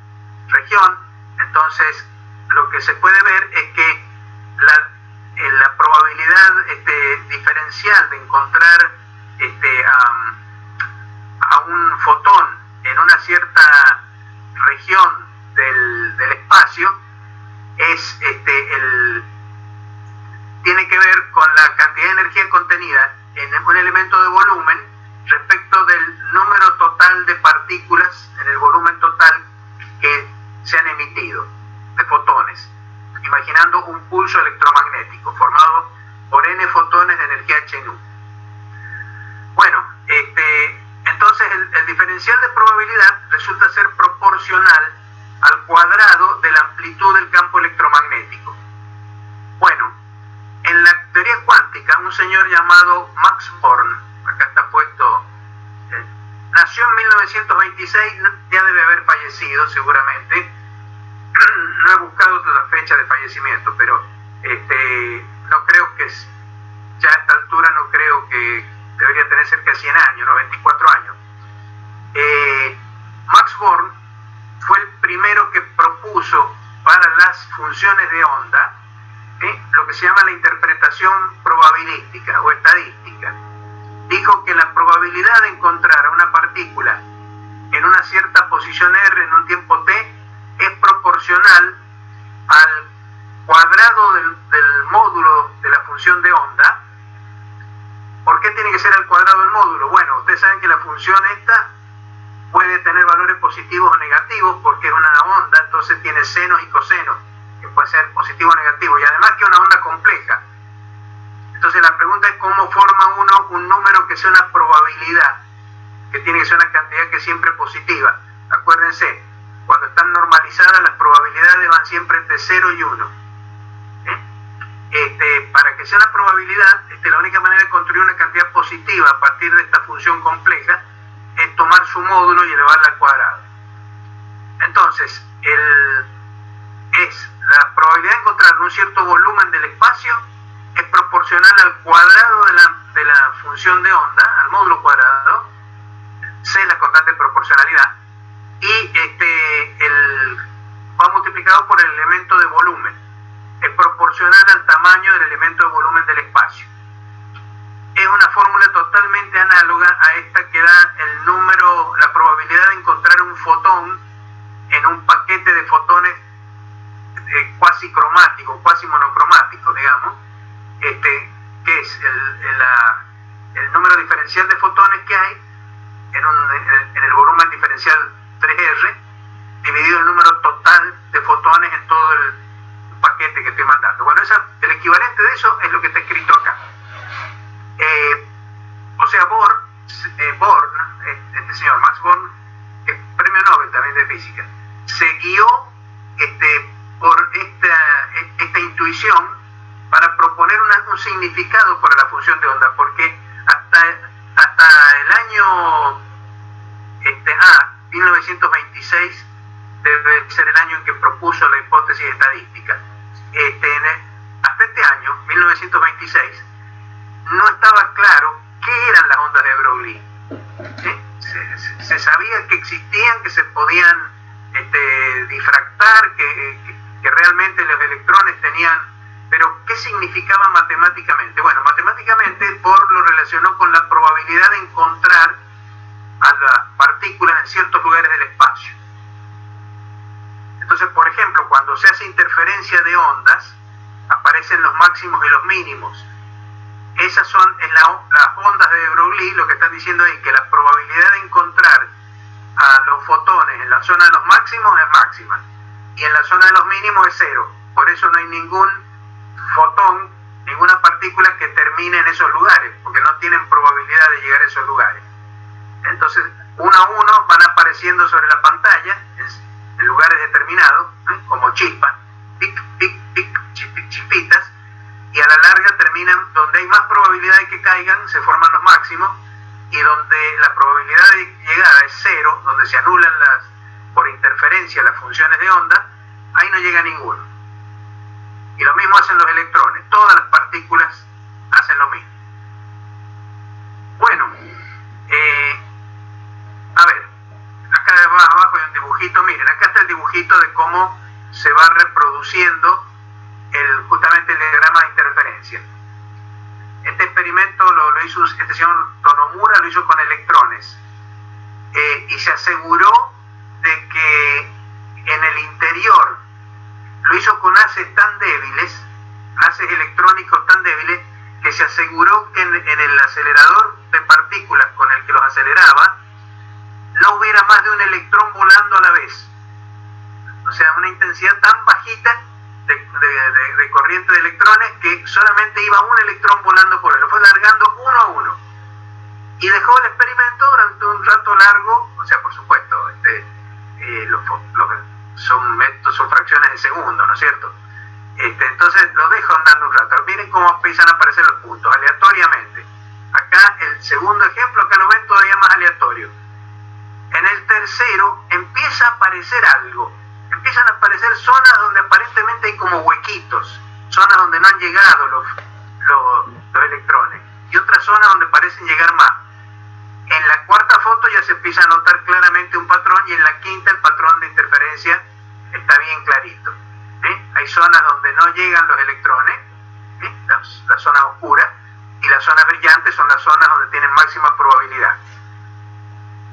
región. Entonces lo que se puede ver es que la probabilidad diferencial de encontrar a un fotón en una cierta región del espacio tiene que ver con la cantidad de energía contenida en un elemento de volumen respecto del número total de partículas en el volumen total que se han emitido de fotones, imaginando un pulso electromagnético formado por n fotones de energía h-nu. Bueno, entonces el diferencial de probabilidad resulta ser proporcional al cuadrado de la amplitud del campo electromagnético. Bueno, en la teoría cuántica, un señor llamado Max Born, acá está puesto, nació en 1926, ya debe haber fallecido seguramente. No he buscado la fecha de fallecimiento, pero no creo que ya a esta altura no creo que debería tener cerca de 100 años, 94 años. Max Born fue el primero que propuso para las funciones de onda lo que se llama la interpretación probabilística o estadística. Dijo que la probabilidad de encontrar a una partícula en una cierta posición r en un tiempo t es proporcional al cuadrado del módulo de la función de onda. ¿Por qué tiene que ser al cuadrado del módulo? Bueno, ustedes saben que la función esta puede tener valores positivos o negativos porque es una onda, entonces tiene senos y cosenos, que puede ser positivo o negativo, y además que es una onda compleja. Entonces la pregunta es cómo forma uno un número que sea una probabilidad, que tiene que ser una cantidad que es siempre positiva. Acuérdense, cuando están normalizadas las probabilidades van siempre entre 0 y 1. Para que sea una probabilidad, la única manera de construir una cantidad positiva a partir de esta función compleja es tomar su módulo y elevarla al cuadrado. Entonces, la probabilidad de encontrar un cierto volumen del espacio es proporcional al cuadrado de la función de onda, al módulo cuadrado, C es la constante de proporcionalidad, y va multiplicado por el elemento de volumen. Es proporcional al tamaño del elemento de volumen del espacio. Es una fórmula totalmente análoga a esta que da la probabilidad de encontrar un fotón en un paquete de fotones cuasi cromático, cuasi monocromático, digamos, que es el número diferencial de fotones que hay en el volumen diferencial 3R dividido el número total de fotones en todo el paquete que estoy mandando. Bueno, el equivalente de eso es lo que está escrito acá. O sea, este señor Max Born, premio Nobel también de física, se guió por esta intuición para proponer un significado para la función de onda, porque hasta el año 1926 debe ser el año en que propuso la hipótesis estadística. Hasta este año, 1926, no estaba claro qué eran las ondas de Broglie. Se sabía que existían, que se podían difractar, que realmente los electrones tenían, pero ¿qué significaba matemáticamente? Bueno, matemáticamente Bohr lo relacionó con la probabilidad de encontrar a las partículas en ciertos lugares del espacio. Entonces, por ejemplo, cuando se hace interferencia de ondas, aparecen los máximos y los mínimos. Esas son las ondas de Broglie. Lo que están diciendo es que la probabilidad de encontrar a los fotones en la zona de los máximos es máxima y en la zona de los mínimos es cero. Por eso no hay ningún fotón, ninguna partícula que termine en esos lugares, porque no tienen probabilidad de llegar a esos lugares. Entonces, uno a uno van apareciendo sobre la pantalla en lugares determinados, como chispas, pic, pic, pic, chispitas, y a la larga terminan donde hay más probabilidad de que caigan, se forman los máximos, y donde la probabilidad de llegada es cero, donde se anulan por interferencia las funciones de onda, ahí no llega ninguno. Y lo mismo hacen los electrones, todas las partículas hacen lo mismo. Bueno, a ver, acá más abajo hay un dibujito, miren, acá está el dibujito de cómo se va reproduciendo justamente el diagrama de interferencia. Este experimento lo hizo este señor Tonomura, lo hizo con electrones, y se aseguró de que en el interior, lo hizo con haces tan débiles, haces electrónicos tan débiles, que se aseguró que en el acelerador de partículas con el que los aceleraba, no hubiera más de un electrón volando a la vez. O sea, una intensidad tan bajita de corriente de electrones que solamente iba un electrón volando por él, lo fue largando uno a uno. Y dejó el experimento durante un rato largo, o sea, por supuesto, son fracciones de segundo, ¿no es cierto? Entonces lo dejo andando un rato. Miren cómo empiezan a aparecer los puntos, aleatoriamente. Acá el segundo ejemplo, acá lo ven todavía más aleatorio. En el tercero empieza a aparecer algo. Empiezan a aparecer zonas donde aparentemente hay como huequitos, zonas donde no han llegado los electrones, y otras zonas donde parecen llegar más. En la cuarta foto ya se empieza a notar claramente un patrón, y en la quinta el patrón de interferencia está bien clarito. Hay zonas donde no llegan los electrones, las zonas oscuras, y las zonas brillantes son las zonas donde tienen máxima probabilidad.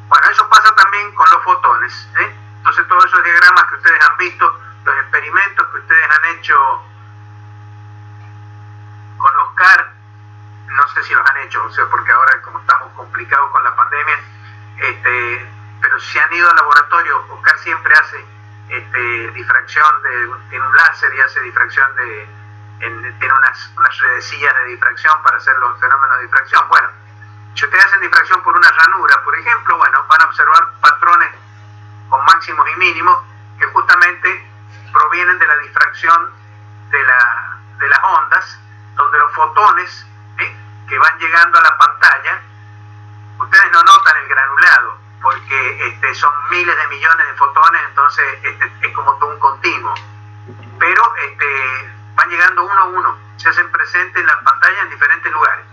Bueno, eso pasa también con los fotones. Entonces todos esos diagramas que ustedes han visto, los experimentos que ustedes han hecho con Oscar, no sé si los han hecho, o sea, porque ahora como estamos complicados con la pandemia, pero si han ido al laboratorio, Oscar siempre hace difracción, tiene un láser y hace difracción tiene unas redecillas de difracción para hacer los fenómenos de difracción. Bueno, si ustedes hacen difracción por una ranura, por ejemplo, bueno, van a observar patrones con máximos y mínimos que justamente provienen de la difracción de las ondas, donde los fotones que van llegando a la pantalla, ustedes no notan el granulado, porque son miles de millones de fotones, entonces es como todo un continuo, pero van llegando uno a uno, se hacen presentes en la pantalla en diferentes lugares.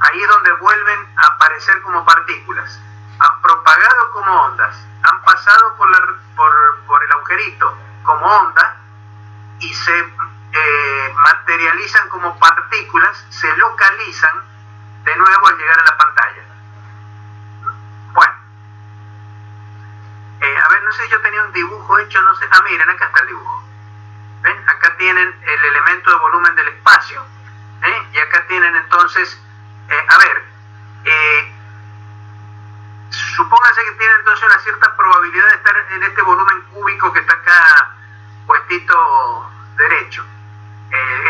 Ahí es donde vuelven a aparecer como partículas, han propagado como ondas, han pasado por el agujerito como onda y se materializan como partículas, se localizan de nuevo al llegar a la pantalla. Bueno, a ver, no sé, yo tenía un dibujo hecho, no sé, miren, acá está el dibujo. ¿Ven? Acá tienen el elemento de volumen del espacio, y acá tienen entonces, supónganse que tienen entonces una cierta probabilidad de estar en este volumen cúbico que está acá puestito derecho.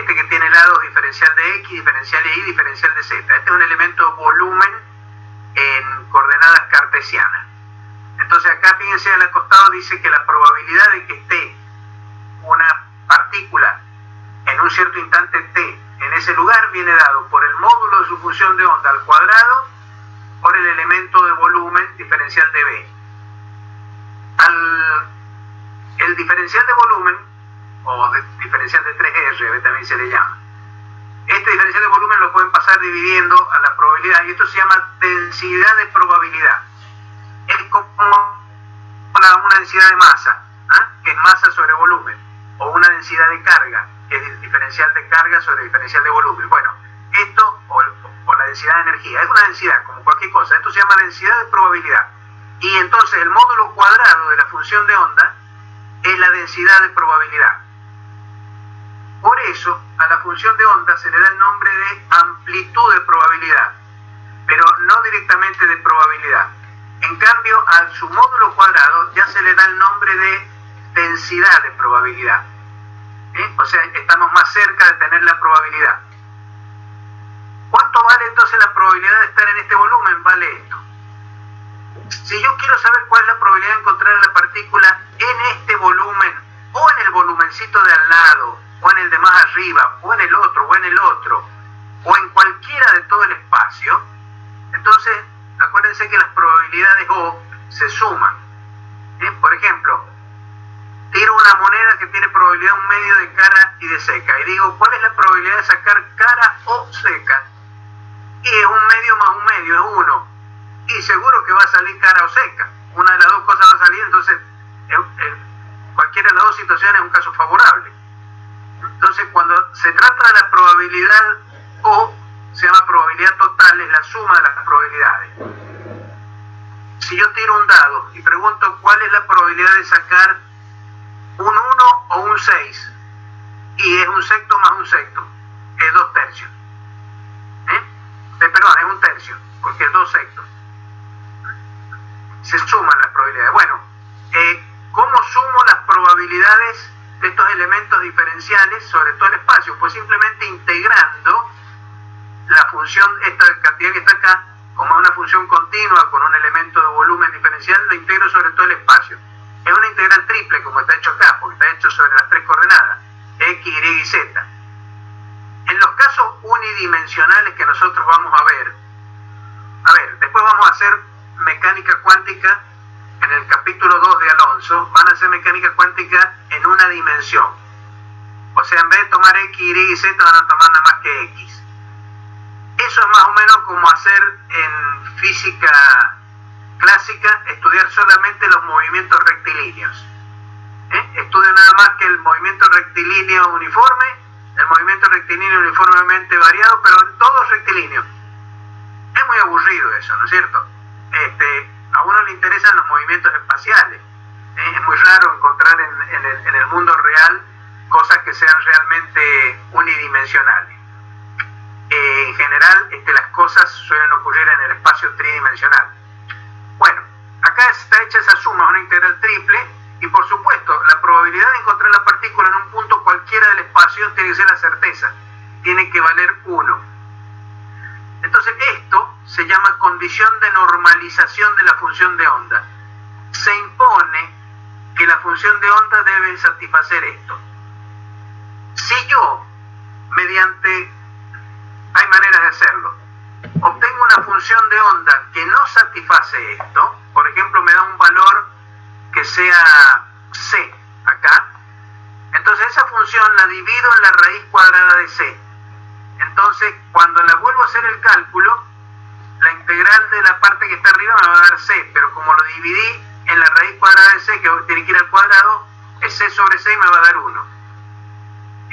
Que tiene lados diferencial de X, diferencial de Y, diferencial de Z. Este es un elemento de volumen en coordenadas cartesianas. Entonces acá, fíjense, al costado dice que la probabilidad de que esté una partícula en un cierto instante t en ese lugar viene dado por el módulo de su función de onda al cuadrado por el elemento de volumen diferencial de B. El diferencial de volumen, o diferencial de 3R, también se le llama. Este diferencial de volumen lo pueden pasar dividiendo a la probabilidad, y esto se llama densidad de probabilidad. Es como una densidad de masa, que es masa sobre volumen, o una densidad de carga, que es el diferencial de carga sobre diferencial de volumen. Bueno, esto, o la densidad de energía, es una densidad como cualquier cosa. Esto se llama densidad de probabilidad. Y entonces el módulo cuadrado de la función de onda es la densidad de probabilidad. Por eso a la función de onda se le da el nombre de amplitud amplitud de probabilidad, pero no directamente de probabilidad. En cambio, a su módulo cuadrado ya se le da el nombre de densidad de probabilidad. O sea, estamos más cerca de tener la probabilidad. ¿Cuánto vale entonces la probabilidad de estar en este volumen? Vale esto. Si yo quiero saber cuál es la probabilidad de encontrar la partícula en este volumen, o en el volumencito de al lado, o en el de más arriba, o en el otro, o en cualquiera de todo el espacio, entonces acuérdense que las probabilidades O se suman. Por ejemplo, tiro una moneda que tiene probabilidad 1/2 de cara y de seca, y digo, ¿cuál es la probabilidad de sacar cara o seca? Y es 1/2 más 1/2, es 1. Y seguro que va a salir cara o seca. Una de las dos cosas va a salir, entonces cualquiera de las dos situaciones es un caso favorable. Entonces, cuando se trata de la probabilidad O, se llama probabilidad total, es la suma de las probabilidades. Si yo tiro un dado y pregunto cuál es la probabilidad de sacar un 1 o un 6, y es un sexto más un sexto, es 2/3. Perdón, es 1/3, porque es 2 sextos. Se suman las probabilidades. Bueno, ¿cómo sumo las probabilidades de estos elementos diferenciales sobre todo el espacio? Pues simplemente integrando la función, esta cantidad que está acá, como es una función continua con un elemento de volumen diferencial, lo integro sobre todo el espacio. Es una integral triple, como está hecho acá, porque está hecho sobre las 3 coordenadas, x, y y z. En los casos unidimensionales que nosotros vamos a ver, después vamos a hacer mecánica cuántica en el capítulo 2 de Alonso, van a hacer mecánica cuántica en una dimensión. O sea, en vez de tomar x, y y z, van a tomar nada más que x. Eso es más o menos como hacer en física clásica, estudiar solamente los movimientos rectilíneos. Estudio nada más que el movimiento rectilíneo uniforme, el movimiento rectilíneo uniformemente variado, pero todo es rectilíneo. Es muy aburrido eso, ¿no es cierto? A uno le interesan los movimientos espaciales. Es muy raro encontrar en el mundo real cosas que sean realmente unidimensionales. En general, las cosas suelen ocurrir en el espacio tridimensional. Bueno, acá está hecha esa suma, una integral triple, y por supuesto, la probabilidad de encontrar la partícula en un punto cualquiera del espacio tiene que ser la certeza, tiene que valer 1. Entonces esto se llama condición de normalización de la función de onda. Se impone que la función de onda debe satisfacer esto. Si yo, hay maneras de hacerlo, obtengo una función de onda que no satisface esto, por ejemplo me da un valor que sea c acá, entonces esa función la divido en la raíz cuadrada de c. Entonces cuando la vuelvo a hacer el cálculo, la integral de la parte que está arriba me va a dar c, pero como lo dividí en la raíz cuadrada de c, que tiene que ir al cuadrado, es c sobre c y me va a dar 1.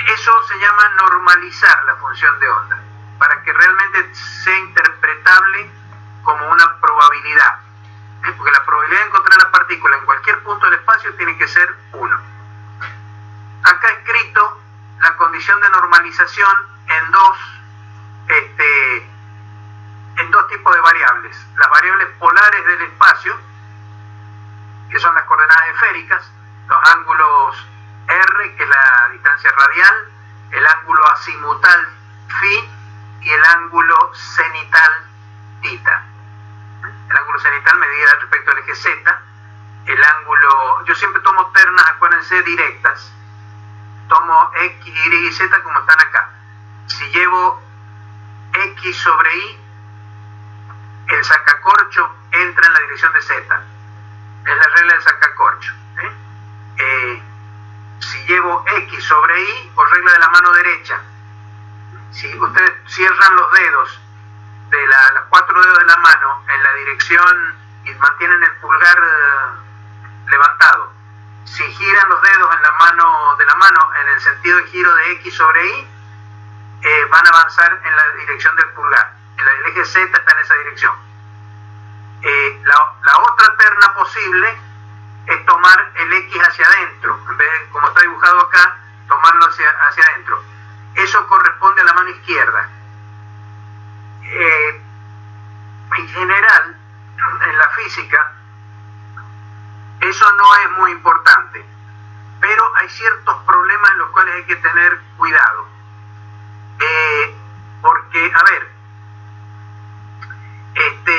Eso se llama normalizar la función de onda, para que realmente sea interpretable como una probabilidad. Porque la probabilidad de encontrar la partícula en cualquier punto del espacio tiene que ser 1. Acá he escrito la condición de normalización en dos tipos de variables. Las variables polares del espacio, que son las coordenadas esféricas, los ángulos r, que es la distancia radial, el ángulo azimutal phi y el ángulo cenital θ. El ángulo cenital medida respecto al eje z. El ángulo, yo siempre tomo ternas, acuérdense, directas. Tomo x, y y z como están acá. Si llevo x sobre y, el sacacorcho entra en la dirección de z. Es la regla del sacacorcho. Si llevo x sobre y, por regla de la mano derecha, si ustedes cierran los dedos de los 4 dedos de la mano en la dirección y mantienen el pulgar levantado, si giran los dedos en la mano en el sentido de giro de x sobre y, van a avanzar en la dirección del pulgar. El eje z está en esa dirección. La otra terna posible es tomar el x hacia adentro, en vez de, como está dibujado acá, tomarlo hacia adentro. Eso corresponde a la mano izquierda. general, en la física, eso no es muy importante, pero hay ciertos problemas en los cuales hay que tener cuidado. Porque, a ver, esto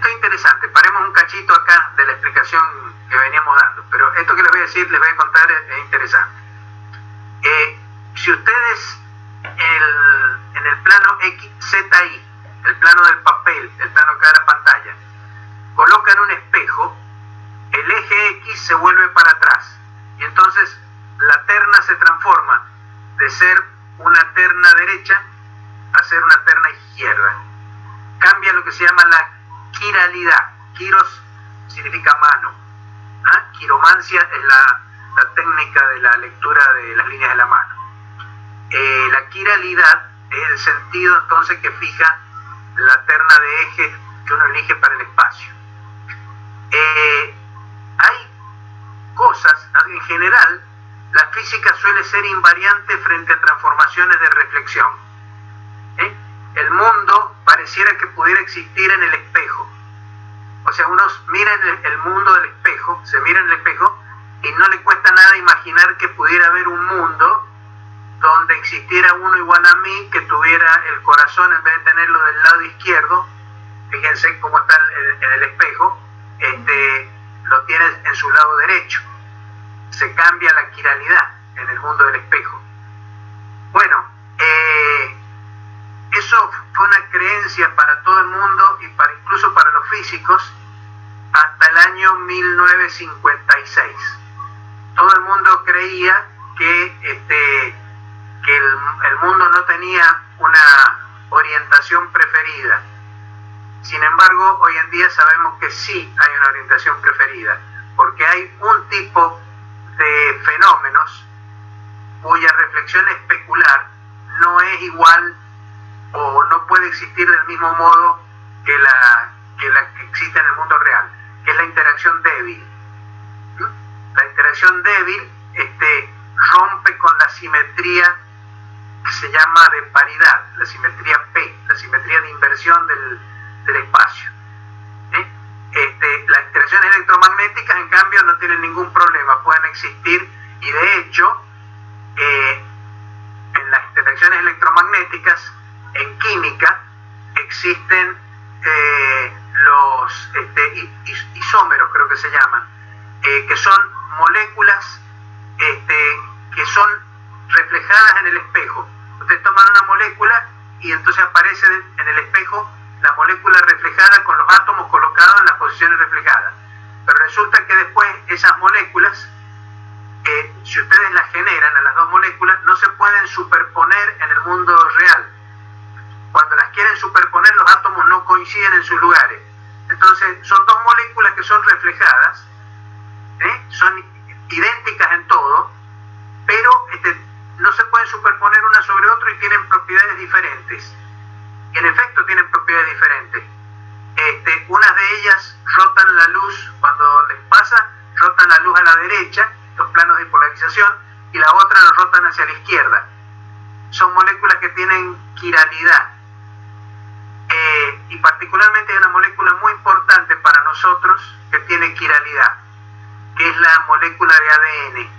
es interesante. Paremos un cachito acá de la explicación que veníamos dando, pero esto que les voy a decir, les voy a contar, es interesante. Si ustedes en el plano ZI, el plano del papel, el plano acá de la pantalla, colocan un espejo, el eje X se vuelve para atrás y entonces la terna se transforma de ser una terna derecha a ser una terna izquierda. Cambia lo que se llama la quiralidad. Quiros significa mano. Quiromancia es la técnica de la lectura de las líneas de la mano. La quiralidad es el sentido entonces que fija la terna de ejes que uno elige para el espacio. Hay cosas, en general, la física suele ser invariante frente a transformaciones de reflexión. El mundo pareciera que pudiera existir en el espejo. O sea, uno mira el mundo del espejo, se mira en el espejo y no le cuesta nada imaginar que pudiera haber un mundo donde existiera uno igual a mí, que tuviera el corazón, en vez de tenerlo del lado izquierdo, fíjense cómo está en el espejo, lo tiene en su lado derecho. Se cambia la quiralidad en el mundo del espejo. Bueno, eso fue una creencia para todo el mundo y incluso para los físicos hasta el año 1956. Todo el mundo creía que el mundo no tenía una orientación preferida. Sin embargo, hoy en día sabemos que sí hay una orientación preferida, porque hay un tipo de fenómenos cuya reflexión especular no es igual o no puede existir del mismo modo que la que existe en el mundo real, que es la interacción débil. La interacción débil rompe con la simetría que se llama de paridad, la simetría P, la simetría de inversión del espacio. Las interacciones electromagnéticas, en cambio, no tienen ningún problema, pueden existir, y de hecho, en las interacciones electromagnéticas, en química, existen los isómeros, creo que se llaman, que son moléculas que son reflejadas en el espejo. Ustedes toman una molécula y entonces aparece en el espejo la molécula reflejada con los átomos colocados en las posiciones reflejadas. Pero resulta que después esas moléculas, si ustedes las generan a las dos moléculas, no se pueden superponer en el mundo real. Cuando las quieren superponer, los átomos no coinciden en sus lugares. Entonces son dos moléculas que son reflejadas, son idénticas en todo, pero no se pueden superponer una sobre otra y tienen propiedades diferentes. Y en efecto tienen propiedades diferentes. Unas de ellas rotan la luz, cuando les pasa, rotan la luz a la derecha, los planos de polarización, y la otra la rotan hacia la izquierda. Son moléculas que tienen quiralidad. Y particularmente hay una molécula muy importante para nosotros que tiene quiralidad, que es la molécula de ADN.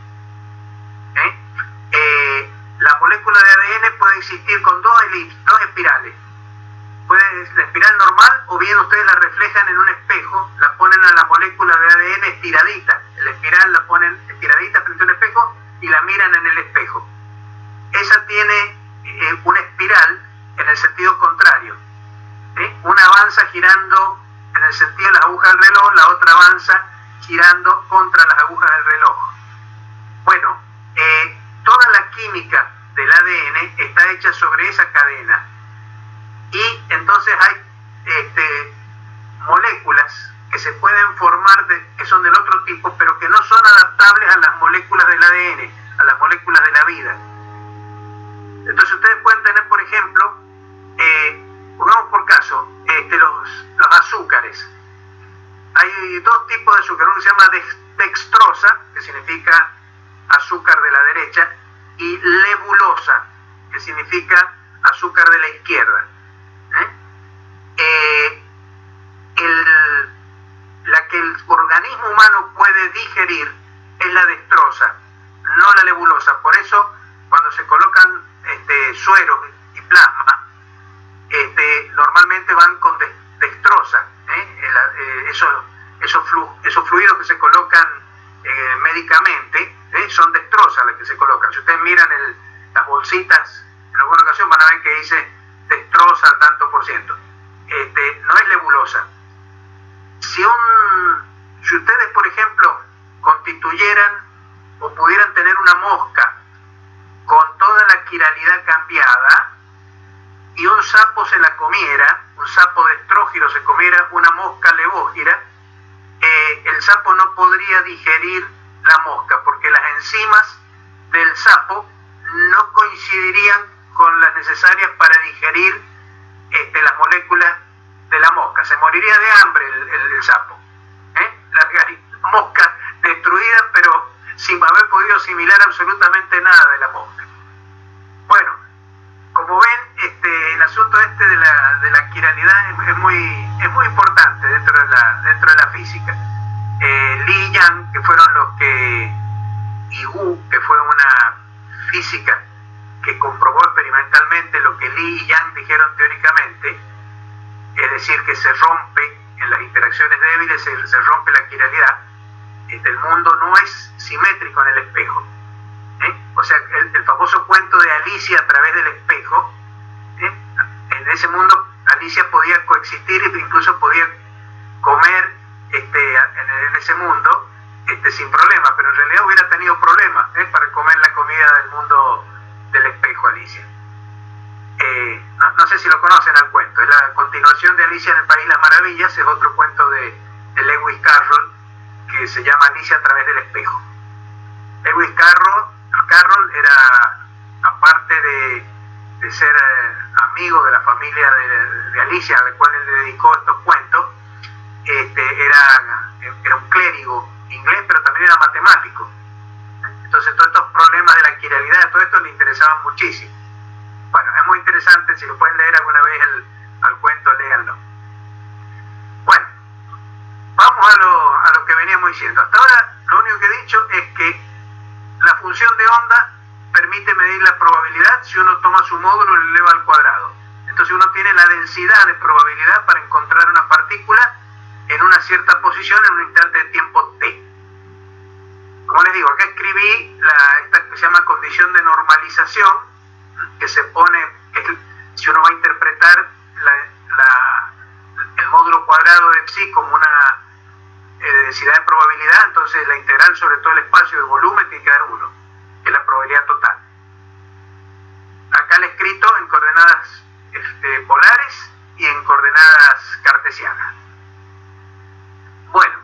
La molécula de ADN puede existir con dos espirales. Puede la espiral normal, o bien ustedes la reflejan en un espejo, la ponen a la molécula de ADN estiradita. La espiral la ponen estiradita frente a un espejo y la miran en el espejo. Esa tiene una espiral en el sentido contrario. Una avanza girando en el sentido de las agujas del reloj, la otra avanza girando contra las agujas del reloj. Bueno, toda la química del ADN está hecha sobre esa cadena, y entonces hay moléculas que se pueden formar que son del otro tipo, pero que no son adaptables a las moléculas del ADN, a las moléculas de la vida. Entonces ustedes pueden tener, por ejemplo, pongamos por caso, los azúcares. Hay dos tipos de azúcar. Uno se llama dextrosa, que significa azúcar de la derecha, y levulosa, que significa azúcar de la izquierda. humano puede digerir es la dextrosa, no la nebulosa. Por eso, cuando se colocan sueros y plasma, normalmente van con dextrosa. Esos fluidos que se colocan médicamente son dextrosa las que se colocan. Si ustedes miran las bolsitas, en alguna ocasión van a ver que dice dextrosa al tanto por ciento. No es nebulosa. Si ustedes, por ejemplo, constituyeran o pudieran tener una mosca con toda la quiralidad cambiada y un sapo se la comiera, un sapo de estrógiro se comiera una mosca levógira, el sapo no podría digerir la mosca porque las enzimas del sapo no coincidirían con las necesarias para digerir las moléculas de la mosca. Se moriría de hambre el sapo. La mosca destruida, pero sin haber podido asimilar absolutamente nada de la mosca. Bueno, como ven, el asunto de la quiralidad es muy importante dentro de la física. Li y Yang, que fueron y Wu, que fue una física que comprobó experimentalmente lo que Li y Yang dijeron teóricamente, es decir, que se rompe en las interacciones débiles, se rompe la quiralidad. El mundo no es simétrico en el espejo. O sea, el famoso cuento de Alicia a través del espejo, en ese mundo Alicia podía coexistir e incluso podía comer en ese mundo sin problema, pero en realidad hubiera tenido problemas para comer la comida del mundo del espejo, Alicia. No sé si lo conocen al cuento, es la continuación de Alicia en el País de las Maravillas, es otro cuento de Lewis Carroll que se llama Alicia a través del espejo. Lewis Carroll era, aparte de ser amigo de la familia de Alicia, a la cual él le dedicó estos cuentos, era un clérigo inglés, pero también era matemático. Entonces todos estos problemas de la quiralidad, todo esto le interesaban muchísimo. Bueno, es muy interesante, si lo pueden leer alguna vez al cuento, léanlo. Bueno, vamos a lo que veníamos diciendo. Hasta ahora lo único que he dicho es que la función de onda permite medir la probabilidad si uno toma su módulo y lo eleva al cuadrado. Entonces uno tiene la densidad de probabilidad para encontrar una partícula en una cierta posición en un instante de tiempo t. Como les digo, acá escribí esta que se llama condición de normalización, que se pone, si uno va a interpretar el módulo cuadrado de psi como una densidad de probabilidad, entonces la integral sobre todo el espacio de volumen tiene que dar 1, que es la probabilidad total. Acá lo he escrito en coordenadas polares y en coordenadas cartesianas. Bueno,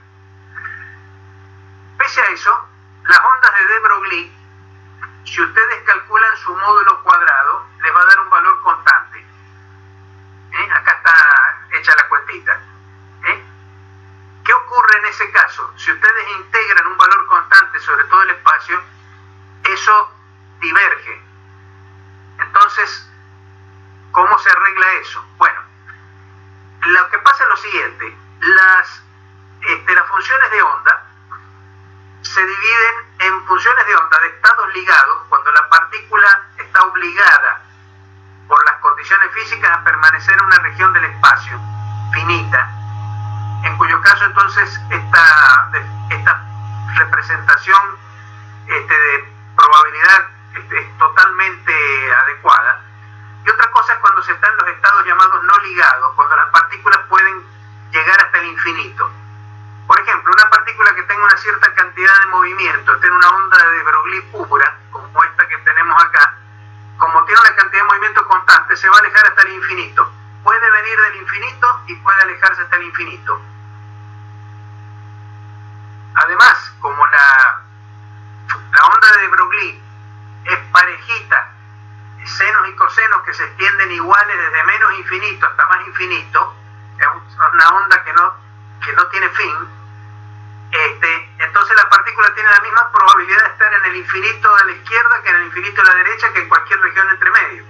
pese a eso, las ondas de de Broglie, si ustedes calculan su módulo cuadrado, les va a dar un valor constante. Acá está hecha la cuentita. ¿Qué ocurre en ese caso? Si ustedes integran un valor constante sobre todo el espacio, eso diverge. Entonces, ¿cómo se arregla eso? Bueno, lo que pasa es lo siguiente. Las funciones de onda se dividen en funciones de onda de estados ligados, cuando la partícula está obligada por las condiciones físicas a permanecer en una región del espacio finita, en cuyo caso entonces esta representación de probabilidad es totalmente adecuada. Y otra cosa es cuando se están en los estados llamados no ligados, cuando las partículas pueden llegar hasta el infinito. Por ejemplo, una partícula que tenga una cierta cantidad de movimiento, tiene una onda de Broglie pura, como esta que tenemos acá, como tiene una cantidad de movimiento constante, se va a alejar hasta el infinito. Puede venir del infinito y puede alejarse hasta el infinito. Además, como la onda de Broglie es parejita, senos y cosenos que se extienden iguales desde menos infinito hasta más infinito, es una onda que no tiene fin, entonces la partícula tiene la misma probabilidad de estar en el infinito de la izquierda que en el infinito de la derecha, que en cualquier región entre medio.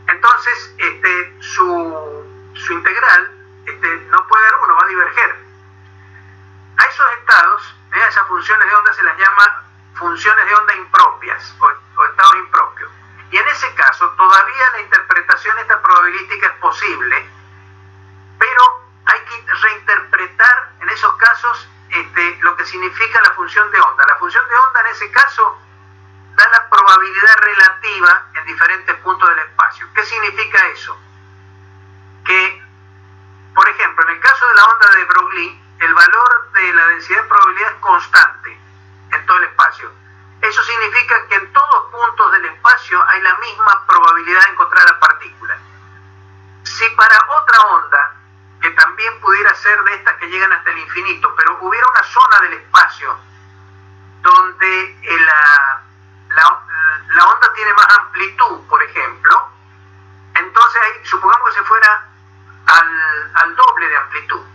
Entonces su integral no puede dar 1, va a diverger. funciones de onda impropias o estados impropios. Y en ese caso todavía la interpretación esta probabilística es posible, pero hay que reinterpretar en esos casos lo que significa la función de onda. La función de onda en ese caso da la probabilidad relativa en diferentes puntos del espacio. ¿Qué significa eso? Que, por ejemplo, en el caso de la onda de Broglie, el valor de la densidad de probabilidad es constante en todo el espacio. Eso significa que en todos puntos del espacio hay la misma probabilidad de encontrar la partícula. Si para otra onda, que también pudiera ser de estas que llegan hasta el infinito, pero hubiera una zona del espacio donde la onda tiene más amplitud, por ejemplo, entonces ahí, supongamos que se fuera al doble de amplitud.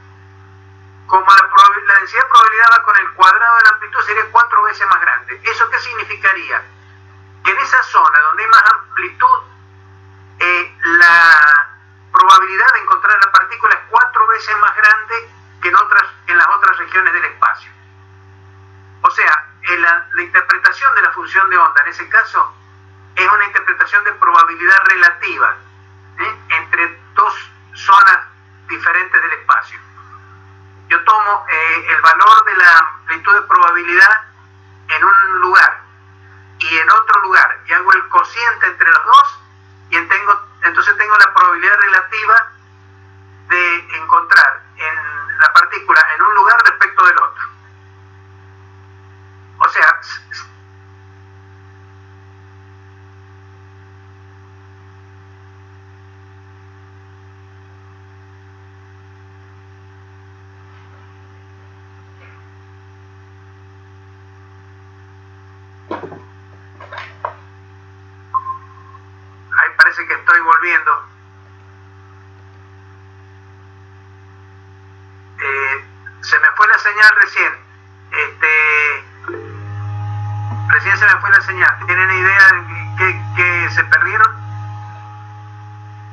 Como la densidad de probabilidad va con el cuadrado de la amplitud, sería 4 veces más grande. ¿Eso qué significaría? Que en esa zona donde hay más amplitud, la probabilidad de encontrar la partícula es 4 veces más grande que en las otras regiones del espacio. O sea, la interpretación de la función de onda en ese caso es una interpretación de probabilidad relativa entre dos zonas diferentes del espacio. Yo tomo el valor de la amplitud de probabilidad en un lugar y en otro lugar y hago el cociente entre los dos y entonces tengo la probabilidad relativa de encontrar la partícula en un lugar respecto del otro. O sea, ahí parece que estoy volviendo. Se me fue la señal recién. Recién se me fue la señal. ¿Tienen idea de que se perdieron?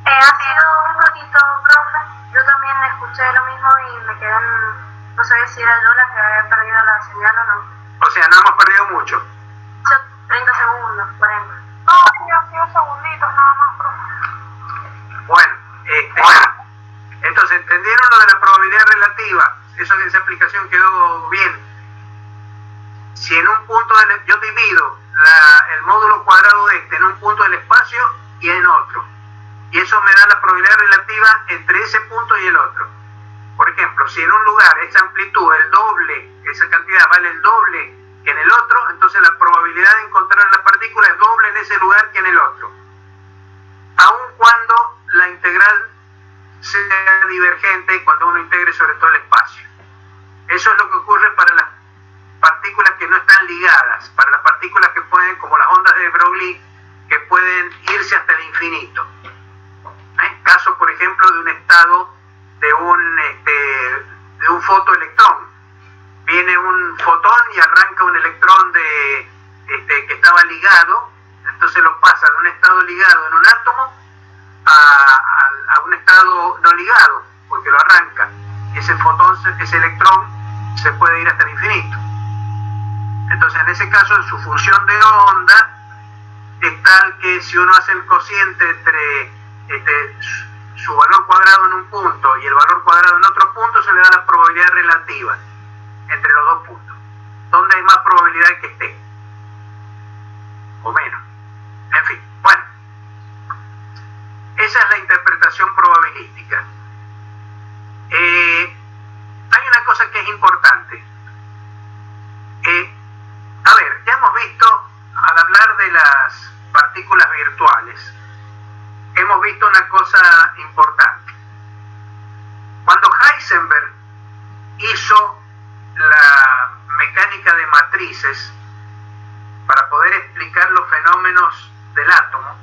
Ha sido un ratito, profe. Yo también escuché lo mismo y me quedé no sabía si era yo la que había perdido la señal o no. O sea, no hemos perdido mucho. 30 segundos, 40. No, ya sido segunditos nada más, profe. Bueno, entonces, ¿entendieron lo de la probabilidad relativa? Esa explicación quedó bien. Si en un punto yo divido el módulo cuadrado de en un punto del espacio y en otro, y eso me da la probabilidad relativa entre ese punto y el otro. Por ejemplo, si en un lugar esa amplitud, el doble, esa cantidad vale el doble que en el otro, entonces la probabilidad de encontrar la partícula es doble en ese lugar que en el otro, aun cuando la integral sea divergente, cuando uno integre sobre todo el espacio. Eso es lo que ocurre para las partículas que no están ligadas, para las partículas que pueden, como las ondas de Broglie, que pueden irse hasta el infinito. Caso, por ejemplo, de un estado de un fotoelectrón. Viene un fotón y arranca un electrón que estaba ligado, entonces lo pasa de un estado ligado en un átomo a un estado no ligado, porque lo arranca. Ese fotón, ese electrón, se puede ir hasta el infinito. Entonces, en ese caso, su función de onda es tal que si uno hace el cociente entre su valor cuadrado en un punto y el valor cuadrado en otro punto, se le da la probabilidad relativa entre los dos puntos, donde hay más probabilidad de que esté, o menos. En fin, bueno, esa es la interpretación probabilística. Hay una cosa que es importante. A ver, ya hemos visto, al hablar de las partículas virtuales, hemos visto una cosa importante. Cuando Heisenberg hizo la mecánica de matrices para poder explicar los fenómenos del átomo,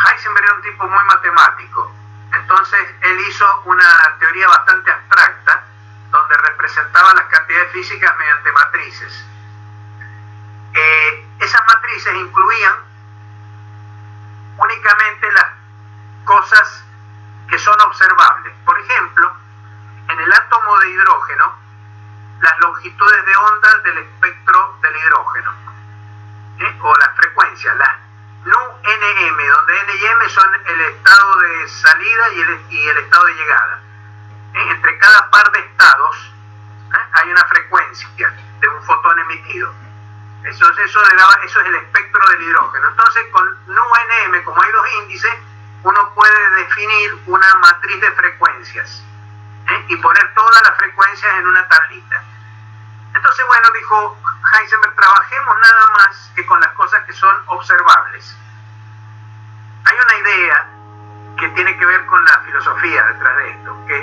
Heisenberg era un tipo muy matemático. Entonces él hizo una teoría bastante abstracta donde representaba las cantidades físicas mediante matrices. Esas matrices incluían únicamente las cosas que son observables. Por ejemplo, en el átomo de hidrógeno, las longitudes de onda del espectro de del hidrógeno, o las frecuencias, las nu-nm, donde n y m son el estado de salida y el estado de llegada. Entre cada par de estados hay una frecuencia de un fotón emitido. Eso es el espectro del hidrógeno. Entonces, con nu-nm, como hay dos índices, uno puede definir una matriz de frecuencias y poner todas las frecuencias en una tablita. Entonces, bueno, dijo Heisenberg, trabajemos nada más que con las cosas que son observables. Hay una idea que tiene que ver con la filosofía detrás de esto, que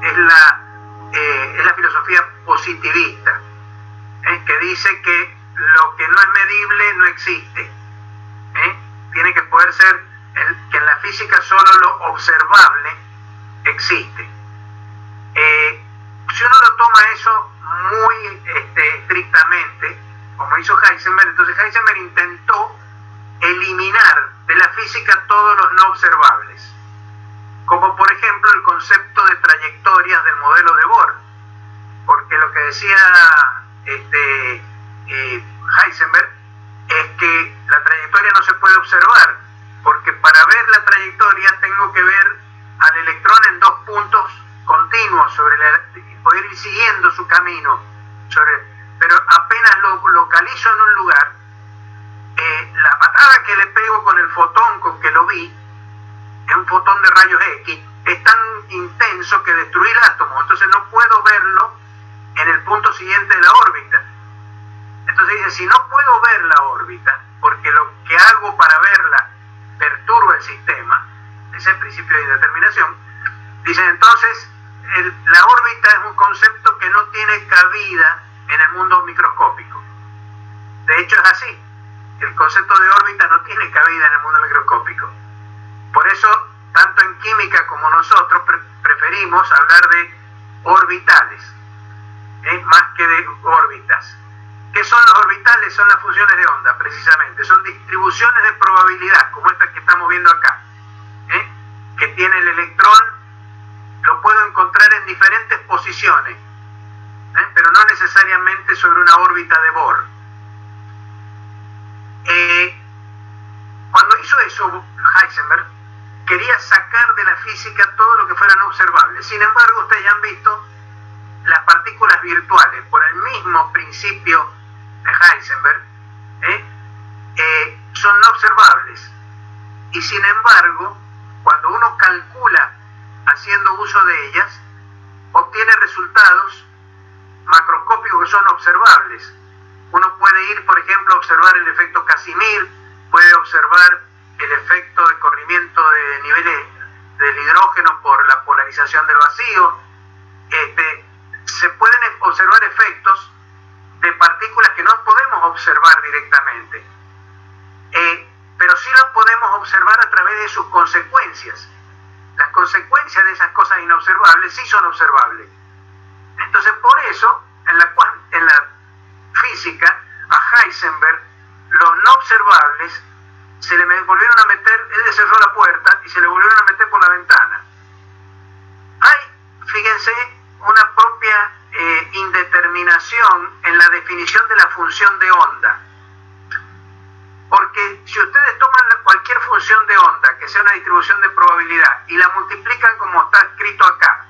es la filosofía positivista, que dice que lo que no es medible no existe. Tiene que poder ser que en la física solo lo observable existe. Si uno lo toma eso muy estrictamente, como hizo Heisenberg, entonces Heisenberg intentó eliminar de la física todos los no observables, como por ejemplo el concepto de trayectorias del modelo de Bohr, porque lo que decía Heisenberg es que la trayectoria no se puede observar, porque para ver la trayectoria tengo que ver al electrón en dos puntos continuos poder ir siguiendo su camino, pero apenas lo localizo en un lugar, la patada que le pego con el fotón con que lo vi, es un fotón de rayos X, es tan intenso que destruye el átomo, entonces no puedo verlo en el punto siguiente de la órbita. Entonces dice, si no puedo ver la órbita, porque lo que hago para verla perturba el sistema, ese es el principio de indeterminación, dice entonces la órbita es un concepto que no tiene cabida en el mundo microscópico. De hecho es así, el concepto de órbita no tiene cabida en el mundo microscópico. Por eso, tanto en química como nosotros preferimos hablar de orbitales, más que de órbitas. ¿Qué son los orbitales? Son las funciones de onda, precisamente. Son distribuciones de probabilidad, como esta que estamos viendo acá, que tiene el electrón, lo puedo encontrar en diferentes posiciones, pero no necesariamente sobre una órbita de Bohr. Cuando hizo eso Heisenberg, quería sacar de la física todo lo que fuera no observable. Sin embargo, ustedes ya han visto las partículas virtuales, por el mismo principio de Heisenberg, son no observables. Y sin embargo, cuando uno calcula haciendo uso de ellas, obtiene resultados macroscópicos que son observables. Uno puede ir, por ejemplo, a observar el efecto Casimir, puede observar el efecto de corrimiento de niveles del hidrógeno por la polarización del vacío. Se pueden observar efectos de partículas que no podemos observar directamente, pero sí las podemos observar a través de sus consecuencias. Las consecuencias de esas cosas inobservables sí son observables. Entonces, por eso, en la física, a Heisenberg, los no observables se le volvieron a meter, él le cerró la puerta y se le volvieron a meter por la ventana. Hay, fíjense, una propia indeterminación en la definición de la función de onda. Porque si ustedes toman cualquier función de onda, que sea una distribución de probabilidad, y la multiplican como está escrito acá,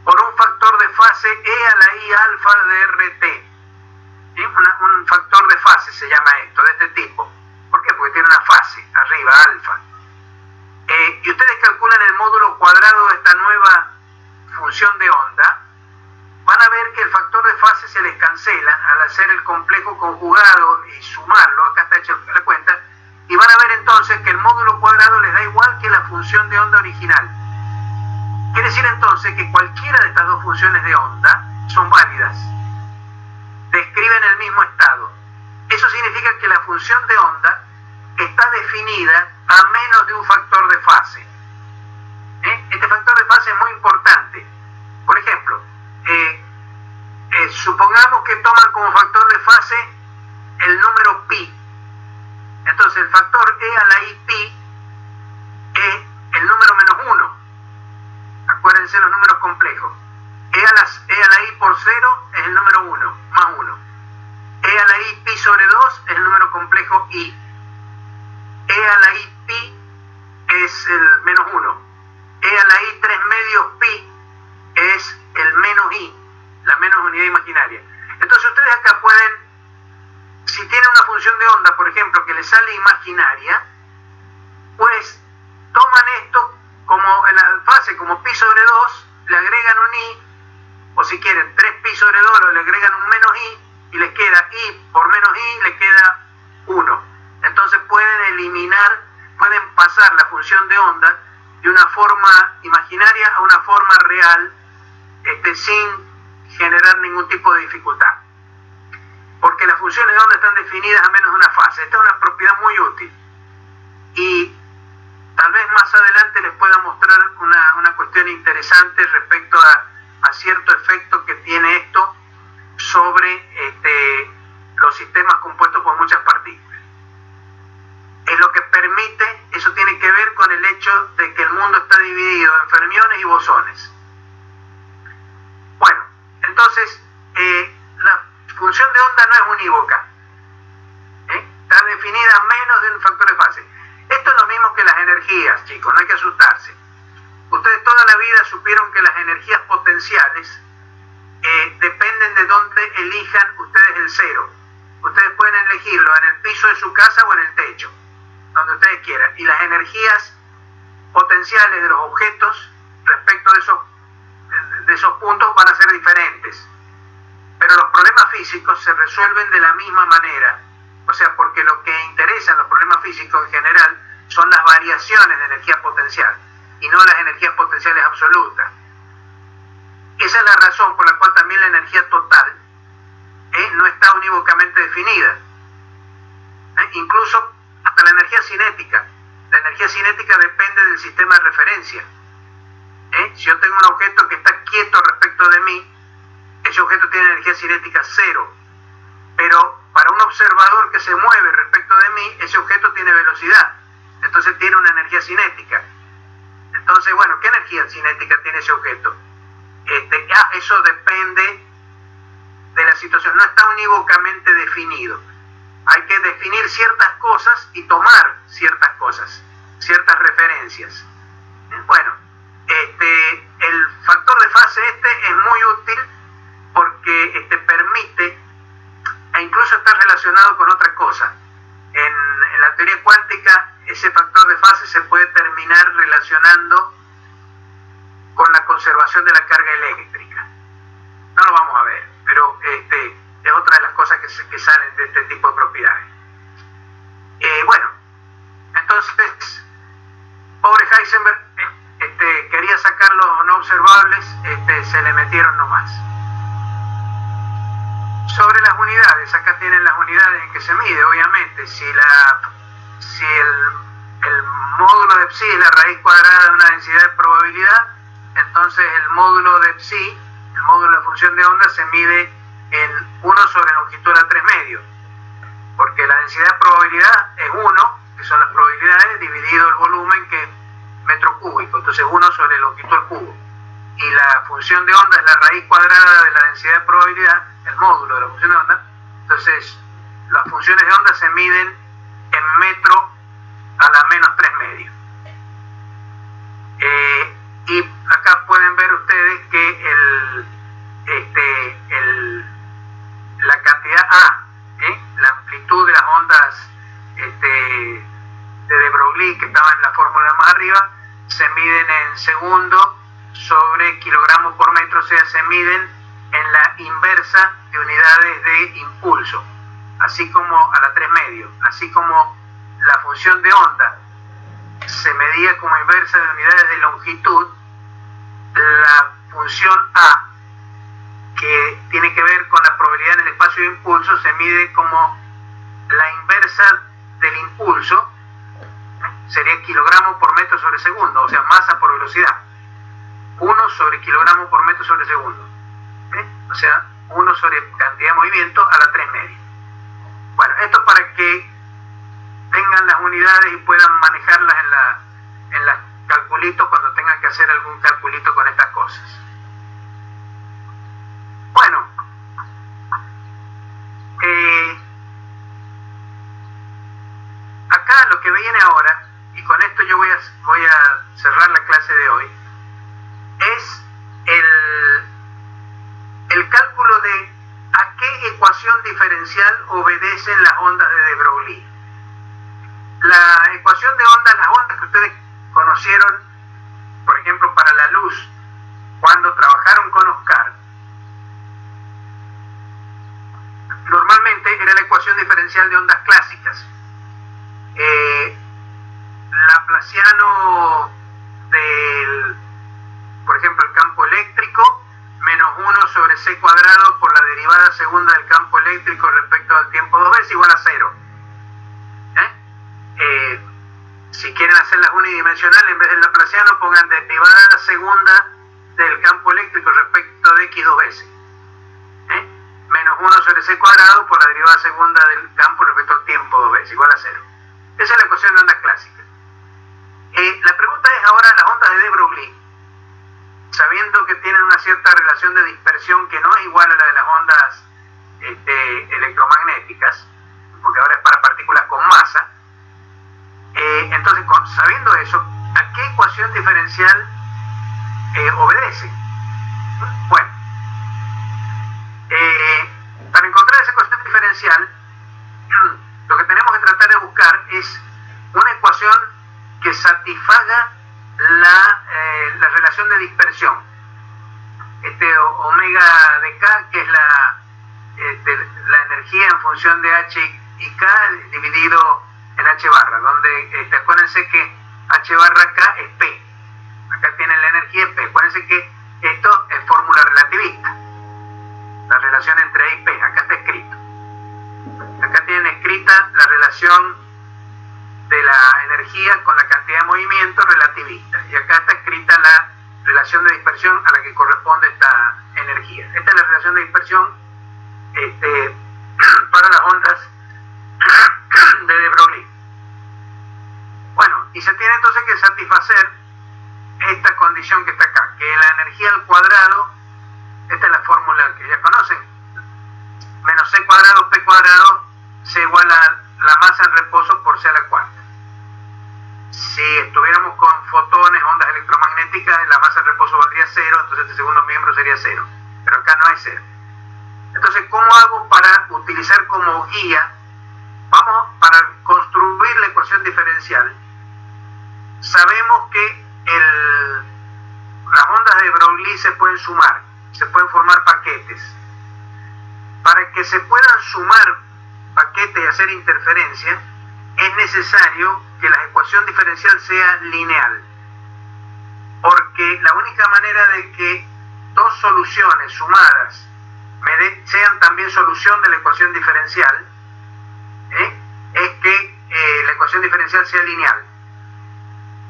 por un factor de fase e a la i alfa de RT, un factor de fase se llama esto, de este tipo. ¿Por qué? Porque tiene una fase arriba, alfa. Y ustedes calculan el módulo cuadrado de esta nueva función de onda, van a ver que el factor de fase se les cancela al hacer el complejo conjugado y sumarlo, acá está hecha la cuenta, y van a ver entonces que el módulo cuadrado les da igual que la función de onda original. Quiere decir entonces que cualquiera de estas dos funciones de onda son válidas, describen el mismo estado. Eso significa que la función de onda está definida a menos de un factor de fase. Este factor de fase es muy importante. Por ejemplo, supongamos que toman como factor de fase el número pi. Entonces el factor e a la i pi es el número menos 1. Acuérdense los números complejos. E a la i por 0 es el número 1, más 1. sobre 2 es el número complejo i. E a la i pi es el menos 1. E a la i 3 medios pi es el menos i, la menos unidad imaginaria. Entonces ustedes acá pueden, si tienen una función de onda, por ejemplo, que les sale imaginaria, pues toman esto como en la fase, como pi sobre 2, le agregan un i, o si quieren 3 pi sobre 2, le agregan un menos i, y les queda i por menos i, les queda 1. Entonces pueden eliminar, pueden pasar la función de onda de una forma imaginaria a una forma real, sin generar ningún tipo de dificultad. Porque las funciones de onda están definidas a menos de una fase. Esta es una propiedad muy útil. Y tal vez más adelante les pueda mostrar una cuestión interesante respecto a cierto efecto que tiene esto sobre los sistemas compuestos por muchas partículas. Es lo que permite, eso tiene que ver con el hecho de que el mundo está dividido en fermiones y bosones. Bueno, entonces la función de onda no es unívoca, está definida a menos de un factor de fase. Esto es lo mismo que las energías, chicos, no hay que asustarse. Ustedes toda la vida supieron que las energías potenciales dependen de dónde elijan ustedes el cero. Ustedes pueden elegirlo en el piso de su casa o en el techo, donde ustedes quieran. Y las energías potenciales de los objetos respecto de esos puntos van a ser diferentes. Pero los problemas físicos se resuelven de la misma manera. O sea, porque lo que interesa en los problemas físicos en general son las variaciones de energía potencial y no las energías potenciales absolutas. Esa es la razón por la cual también la energía total no está unívocamente definida. Incluso hasta la energía cinética. La energía cinética depende del sistema de referencia. Si yo tengo un objeto que está quieto respecto de mí, ese objeto tiene energía cinética 0. Pero para un observador que se mueve respecto de mí, ese objeto tiene velocidad. Entonces tiene una energía cinética. Entonces, bueno, ¿qué energía cinética tiene ese objeto? Eso depende de la situación. No está unívocamente definido. Hay que definir ciertas cosas y tomar ciertas cosas, ciertas referencias. Bueno, el factor de fase es muy útil porque permite, e incluso está relacionado con otra cosa. En la teoría cuántica, ese factor de fase se puede terminar relacionando con la conservación de la carga eléctrica. No lo vamos a ver, pero es otra de las cosas que salen de este tipo de propiedades. Bueno, entonces, pobre Heisenberg, quería sacar los no observables, se le metieron nomás. Sobre las unidades, acá tienen las unidades en que se mide, obviamente. Si el módulo de psi es la raíz cuadrada de una densidad de probabilidad, entonces el módulo de psi, el módulo de la función de onda, se mide en 1 sobre longitud a la 3 medios, porque la densidad de probabilidad es 1, que son las probabilidades, dividido el volumen, que es metro cúbico, entonces 1 sobre longitud al cubo. Y la función de onda es la raíz cuadrada de la densidad de probabilidad, el módulo de la función de onda. Entonces las funciones de onda se miden en metro a la menos 3 medios. Y acá pueden ver ustedes que la cantidad A, la amplitud de las ondas de de Broglie, que estaba en la fórmula más arriba, se miden en segundo sobre kilogramos por metro, o sea, se miden en la inversa de unidades de impulso, así como a la 3 medios, así como la función de onda se medía como inversa de unidades de longitud, la función A, que tiene que ver con la probabilidad en el espacio de impulso, se mide como la inversa del impulso, sería kilogramos por metro sobre segundo, o sea, masa por velocidad, 1 sobre kilogramos por metro sobre segundo, o sea, 1 sobre cantidad de movimiento a la 3 medios. Bueno, esto es para que tengan las unidades y puedan manejarlas en las calculitos cuando tengan que hacer algún calculito con estas cosas. Bueno, acá lo que viene ahora, y con esto yo voy a cerrar la clase de hoy, es el cálculo de a qué ecuación diferencial obedecen las ondas de de Broglie. La ecuación de ondas, las ondas que ustedes conocieron, por ejemplo, para la luz, cuando trabajaron con Oscar, normalmente era la ecuación diferencial de ondas clásicas. Laplaciano del, por ejemplo, el campo eléctrico, menos 1 sobre c cuadrado por la derivada segunda del campo eléctrico respecto al tiempo 2 veces igual a 0. Si quieren hacerlas unidimensionales, en vez del laplaciano pongan derivada segunda del campo eléctrico respecto de x 2 veces. Menos 1 sobre c cuadrado por la derivada segunda del campo respecto al tiempo 2 veces igual a 0. Esa es la ecuación de ondas clásica. La pregunta es ahora las ondas de de Broglie, sabiendo que tienen una cierta relación de dispersión que no es igual a la de las ondas electromagnéticas, porque ahora es para partículas con masa. Entonces, sabiendo eso, ¿a qué ecuación diferencial obedece? Bueno, para encontrar esa ecuación diferencial, lo que tenemos que tratar de buscar es una ecuación que satisfaga la relación de dispersión. Omega de K, que es la energía en función de H y K dividido en H barra, donde acuérdense que H barra K es P. Acá tienen la energía P. Acuérdense que esto es fórmula relativista. La relación entre E y P, acá está escrito. Acá tienen escrita la relación de la energía con la cantidad de movimiento relativista. Y acá está escrita la relación de dispersión a la que corresponde esta energía. Esta es la relación de dispersión para las ondas de de Broglie. Bueno, y se tiene entonces que satisfacer esta condición que está acá, que la energía al cuadrado, esta es la fórmula que ya conocen, menos c cuadrado p cuadrado se iguala a la masa en reposo por c a la cuarta. Si estuviéramos con fotones, ondas electromagnéticas, la masa en reposo valdría 0, entonces este segundo miembro sería 0, pero acá no es 0. Entonces, ¿cómo hago para utilizar como guía? Vamos, para construir la ecuación diferencial, sabemos que las ondas de Broglie se pueden sumar, se pueden formar paquetes. Para que se puedan sumar paquetes y hacer interferencia, es necesario que la ecuación diferencial sea lineal, porque la única manera de que dos soluciones sumadas sean también solución de la ecuación diferencial es que la ecuación diferencial sea lineal.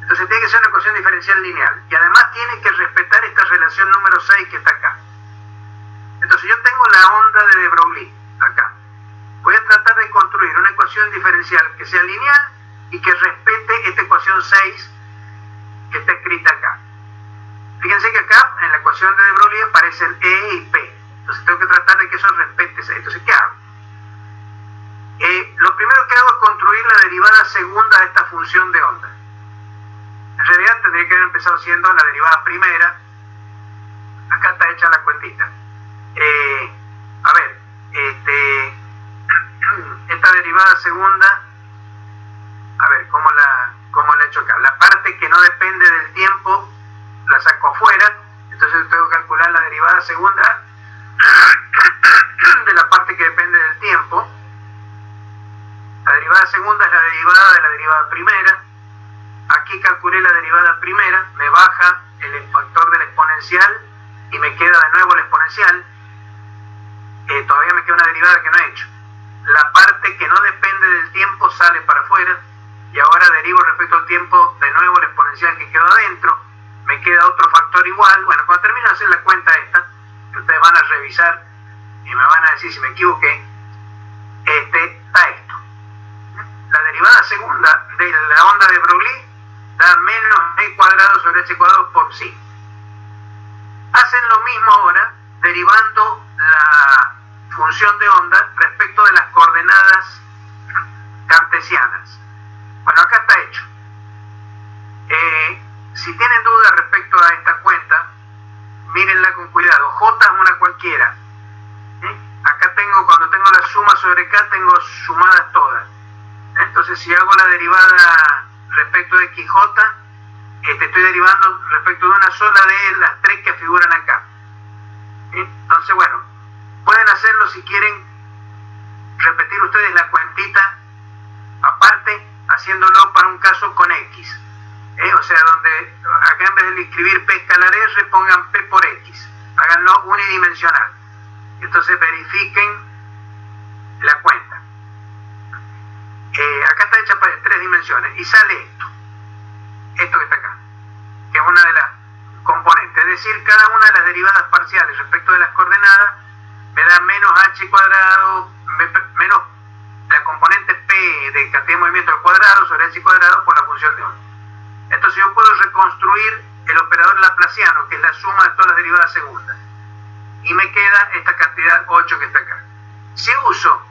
Entonces tiene que ser una ecuación diferencial lineal, y además tiene que respetar esta relación número 6 que está acá. Entonces yo tengo la onda de de Broglie acá. Voy a tratar de construir una ecuación diferencial que sea lineal y que respete esta ecuación 6 que está escrita acá. Fíjense que acá en la ecuación de de Broglie aparecen E y P. Entonces tengo que tratar de que eso respete 6. Entonces, ¿qué hago? Lo primero que hago es construir la derivada segunda de esta función de onda. En realidad tendría que haber empezado siendo la derivada primera. Acá está hecha la cuentita. A ver, esta derivada segunda, a ver, ¿cómo la he hecho acá? La parte que no depende del tiempo la saco afuera, entonces tengo que calcular la derivada segunda de la parte que depende del tiempo. La derivada segunda es la derivada de la derivada primera. Aquí calculé la derivada primera, me baja el factor del exponencial y me queda de nuevo el exponencial. Todavía me queda una derivada que no he hecho. La parte que no depende del tiempo sale para afuera, y ahora derivo respecto al tiempo de nuevo el exponencial que quedó adentro. Me queda otro factor igual. Bueno, cuando termine de hacer la cuenta esta, que ustedes van a revisar y me van a decir si me equivoqué, está esto. La derivada segunda de la onda de Broglie da menos e cuadrado sobre h cuadrado por psi. Hacen lo mismo ahora derivando la función de onda respecto de las coordenadas cartesianas. Bueno, acá está hecho. Si tienen dudas respecto a esta cuenta, mírenla con cuidado. J es una cualquiera. Acá tengo, cuando tengo la suma sobre K, tengo sumadas todas. Entonces, si hago la derivada respecto de XJ, estoy derivando respecto de una sola de las tres que figuran acá. Entonces, bueno, pueden hacerlo si quieren, repetir ustedes la cuentita aparte, haciéndolo para un caso con X. O sea, donde acá en vez de escribir P escalar R, pongan P por X. Háganlo unidimensional. Entonces verifiquen la cuenta. Acá está hecha para 3 dimensiones y sale esto que está acá, que es una de las componentes. Es decir, cada una de las derivadas parciales respecto de las coordenadas me da menos h cuadrado, menos la componente P de cantidad de movimiento al cuadrado sobre h cuadrado por la función de onda. Entonces yo puedo reconstruir el operador laplaciano, que es la suma de todas las derivadas segundas. Y me queda esta cantidad 8 que está acá. Si uso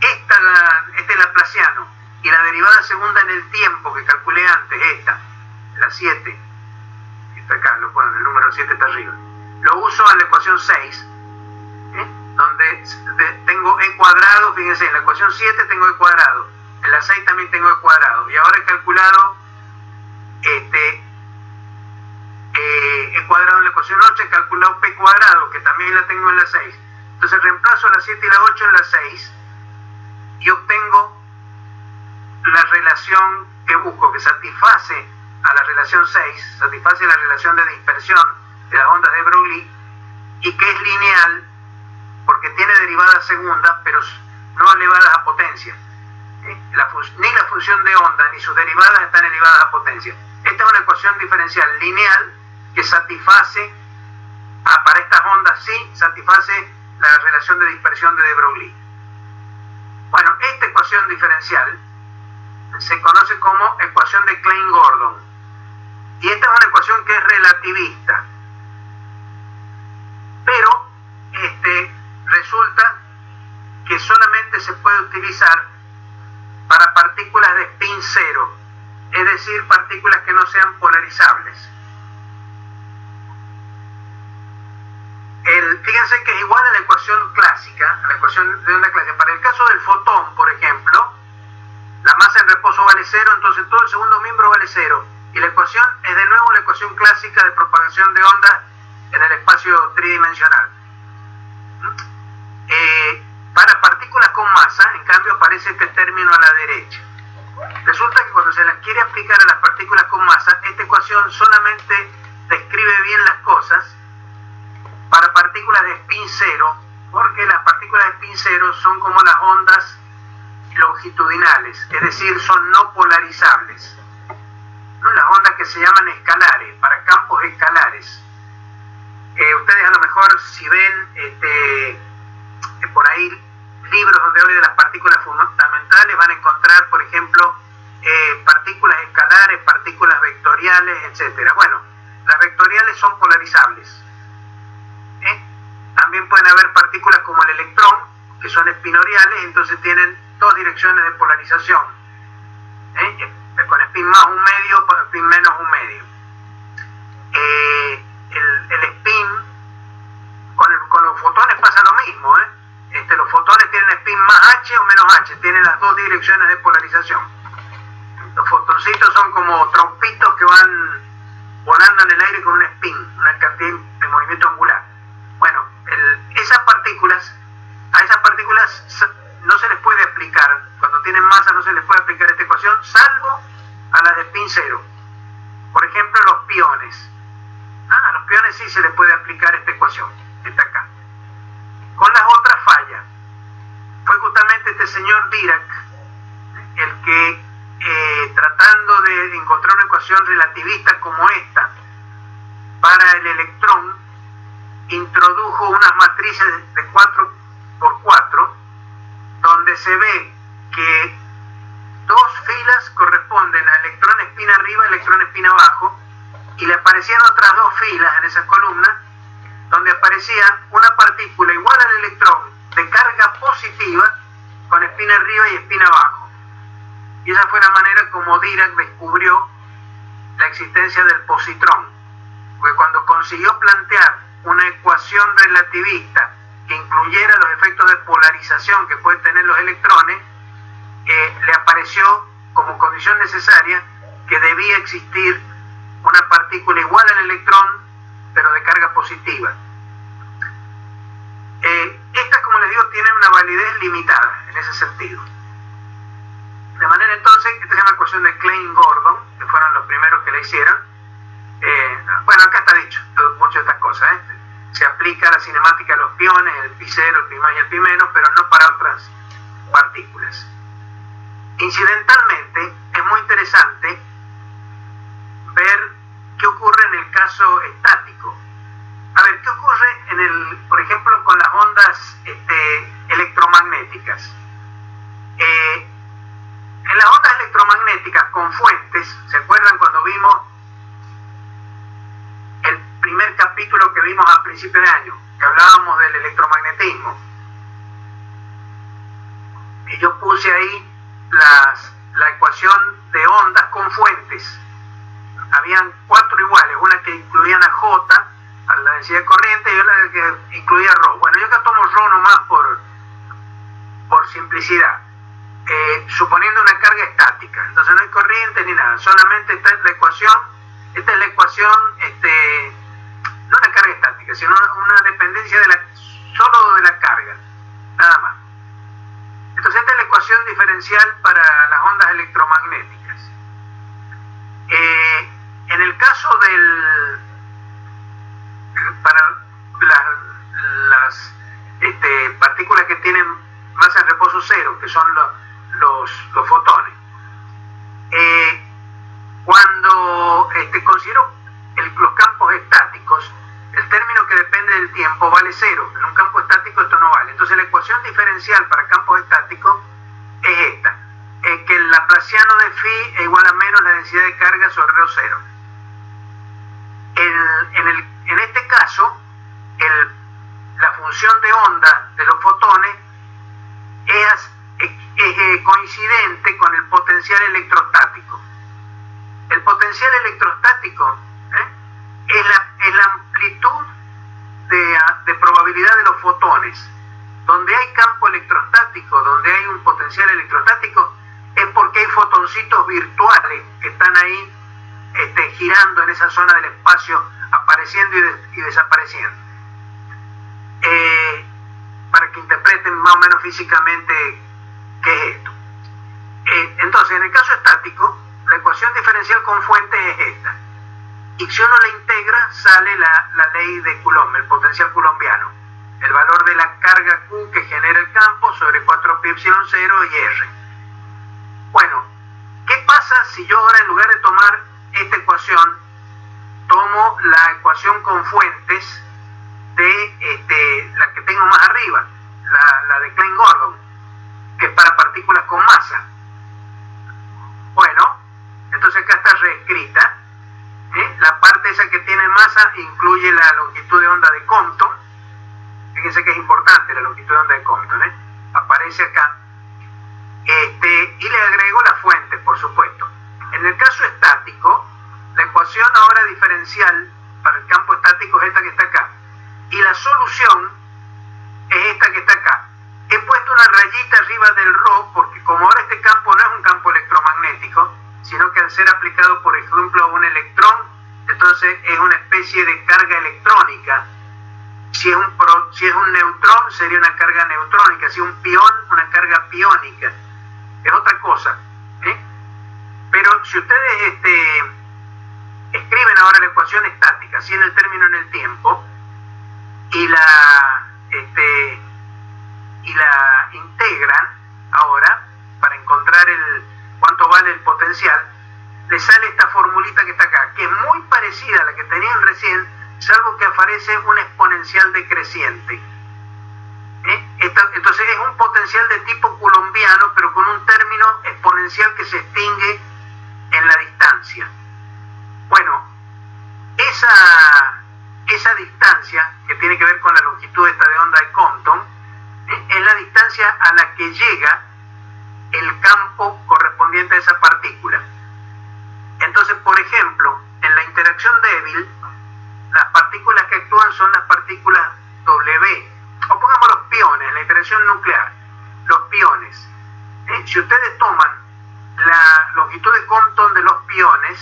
este laplaciano y la derivada segunda en el tiempo que calculé antes, la 7, que está acá, el número 7 está arriba, lo uso en la ecuación 6, donde tengo e cuadrado. Fíjense, en la ecuación 7 tengo e cuadrado, en la 6 también tengo e cuadrado, y ahora he calculado e cuadrado en la ecuación 8, he calculado p cuadrado, que también la tengo en la 6. Entonces reemplazo la 7 y la 8 en la 6 y obtengo la relación que busco, que satisface a la relación 6, satisface la relación de dispersión de las ondas de Broglie, y que es lineal porque tiene derivadas segundas, pero no elevadas a potencia. Ni la función de onda ni sus derivadas están elevadas a potencia. Esta es una ecuación diferencial lineal que satisface, para estas ondas sí, satisface la relación de dispersión de Broglie. Bueno, esta ecuación diferencial se conoce como ecuación de Klein-Gordon, y esta es una ecuación que es relativista, pero resulta que solamente se puede utilizar para partículas de spin cero, es decir, partículas que no sean polarizables. Fíjense que es igual a la ecuación clásica, a la ecuación de onda clásica. Para el caso del fotón, por ejemplo, la masa en reposo vale 0, entonces todo el segundo miembro vale 0. Y la ecuación es de nuevo la ecuación clásica de propagación de ondas en el espacio tridimensional. Para partículas con masa, en cambio, aparece este término a la derecha. Resulta que cuando se las quiere aplicar a las partículas con masa, esta ecuación solamente describe bien las cosas para partículas de spin cero, porque las partículas de spin cero son como las ondas longitudinales, es decir, son no polarizables. Las ondas que se llaman escalares, para campos escalares. Ustedes a lo mejor, si ven por ahí libros donde hablan de las partículas fundamentales, van a encontrar, por ejemplo, partículas escalares, partículas vectoriales, etcétera. Bueno, las vectoriales son polarizables. También pueden haber partículas como el electrón, que son espinoriales, entonces tienen dos direcciones de polarización, con spin más un medio, con spin menos un medio. El spin, con los fotones pasa lo mismo. Los fotones tienen spin más h o menos h, tienen las dos direcciones de polarización. Los fotoncitos son como trompitos que van volando en el aire con un spin, una cantidad de movimiento angular. Bueno, a esas partículas no se les puede aplicar, cuando tienen masa no se les puede aplicar esta ecuación, salvo a las de spin cero. Por ejemplo, los piones. A los piones sí se les puede aplicar esta ecuación, está acá. Con las otras falla. Fue justamente este señor Dirac el que, tratando de encontrar una ecuación relativista como esta para el electrón, introdujo unas matrices de 4×4, donde se ve que dos filas corresponden a electrón spin arriba y electrón spin abajo, y le aparecían otras dos filas en esas columnas donde aparecía una partícula igual al electrón de carga positiva con spin arriba y spin abajo. Y esa fue la manera como Dirac descubrió la existencia del positrón, porque cuando consiguió plantear una ecuación relativista que incluyera los efectos de polarización que pueden tener los electrones, le apareció como condición necesaria que debía existir una partícula igual al electrón, pero de carga positiva. Esta, como les digo, tiene una validez limitada en ese sentido. De manera entonces, esta se llama ecuación de Klein-Gordon, que fueron los primeros que la hicieron. Bueno, acá está dicho muchas de estas cosas. Se aplica a la cinemática de los piones, el pi 0, el pi más y el pi menos, pero no para otras partículas. Incidentalmente, es muy interesante ver qué ocurre en el caso estático. A ver, ¿qué ocurre por ejemplo, con las ondas electromagnéticas? En las ondas electromagnéticas con fuentes, ¿se acuerdan cuando vimos el primer capítulo que vimos a principio de año, que hablábamos del electromagnetismo? Y yo puse ahí la ecuación de ondas con fuentes. Habían 4 iguales, una que incluían a J, a la densidad de corriente, y otra que incluía ρ. Bueno, yo acá tomo ρ nomás por simplicidad. Suponiendo una carga estática, entonces no hay corriente ni nada, solamente esta es la ecuación, no una carga estática, sino una dependencia solo de la carga, nada más. Entonces esta es la ecuación diferencial para las ondas electromagnéticas. En el caso para las partículas que tienen masa en reposo cero, que son los fotones, cuando considero los campos estáticos, el término que depende del tiempo vale 0. En un campo estático esto no vale. Entonces la ecuación diferencial para campos estáticos es esta, que el laplaciano de phi es igual a menos la densidad de carga sobre ρ0. En este caso, la función de onda de los fotones es coincidente con el potencial electrostático. El potencial electrostático es la amplitud de probabilidad de los fotones. Donde hay campo electrostático, donde hay un potencial electrostático, es porque hay fotoncitos virtuales que están ahí girando en esa zona del espacio, apareciendo y desapareciendo. Para que interpreten más o menos físicamente qué es esto. Entonces, en el caso estático, la ecuación diferencial con fuentes es esta. Y si uno la integra, sale la ley de Coulomb, el potencial coulombiano. El valor de la carga Q que genera el campo sobre 4 pi epsilon 0 y R. Bueno, ¿qué pasa si yo ahora, en lugar de tomar esta ecuación, tomo la ecuación con fuentes de la que tengo más arriba, la de Klein-Gordon, que es para partículas con masa? Bueno, entonces acá está reescrita. La parte esa que tiene masa incluye la longitud de onda de Compton. Fíjense que es importante la longitud de onda de Compton, aparece acá. Y le agrego la fuente, por supuesto. En el caso estático, la ecuación ahora diferencial para el campo estático es esta que está acá. Y la solución es esta que está acá. He puesto una rayita arriba del ρ porque como ahora este campo no es un campo electromagnético, sino que al ser aplicado, por ejemplo, a un electrón, entonces es una especie de carga electrónica. Si es un neutrón, sería una carga neutrónica. Si es un pión, una carga piónica. Es otra cosa. Pero si ustedes escriben ahora la ecuación estática, así en el término en el tiempo, y la integran ahora para encontrar cuánto vale el potencial, le sale esta formulita que está acá, que es muy parecida a la que tenían recién, salvo que aparece un exponencial decreciente. Entonces es un potencial de tipo coulombiano, pero con un término exponencial que se extingue en la distancia. Bueno, esa distancia, que tiene que ver con la longitud esta de onda de Compton, es la distancia a la que llega el campo correspondiente a longitud de Compton de los piones,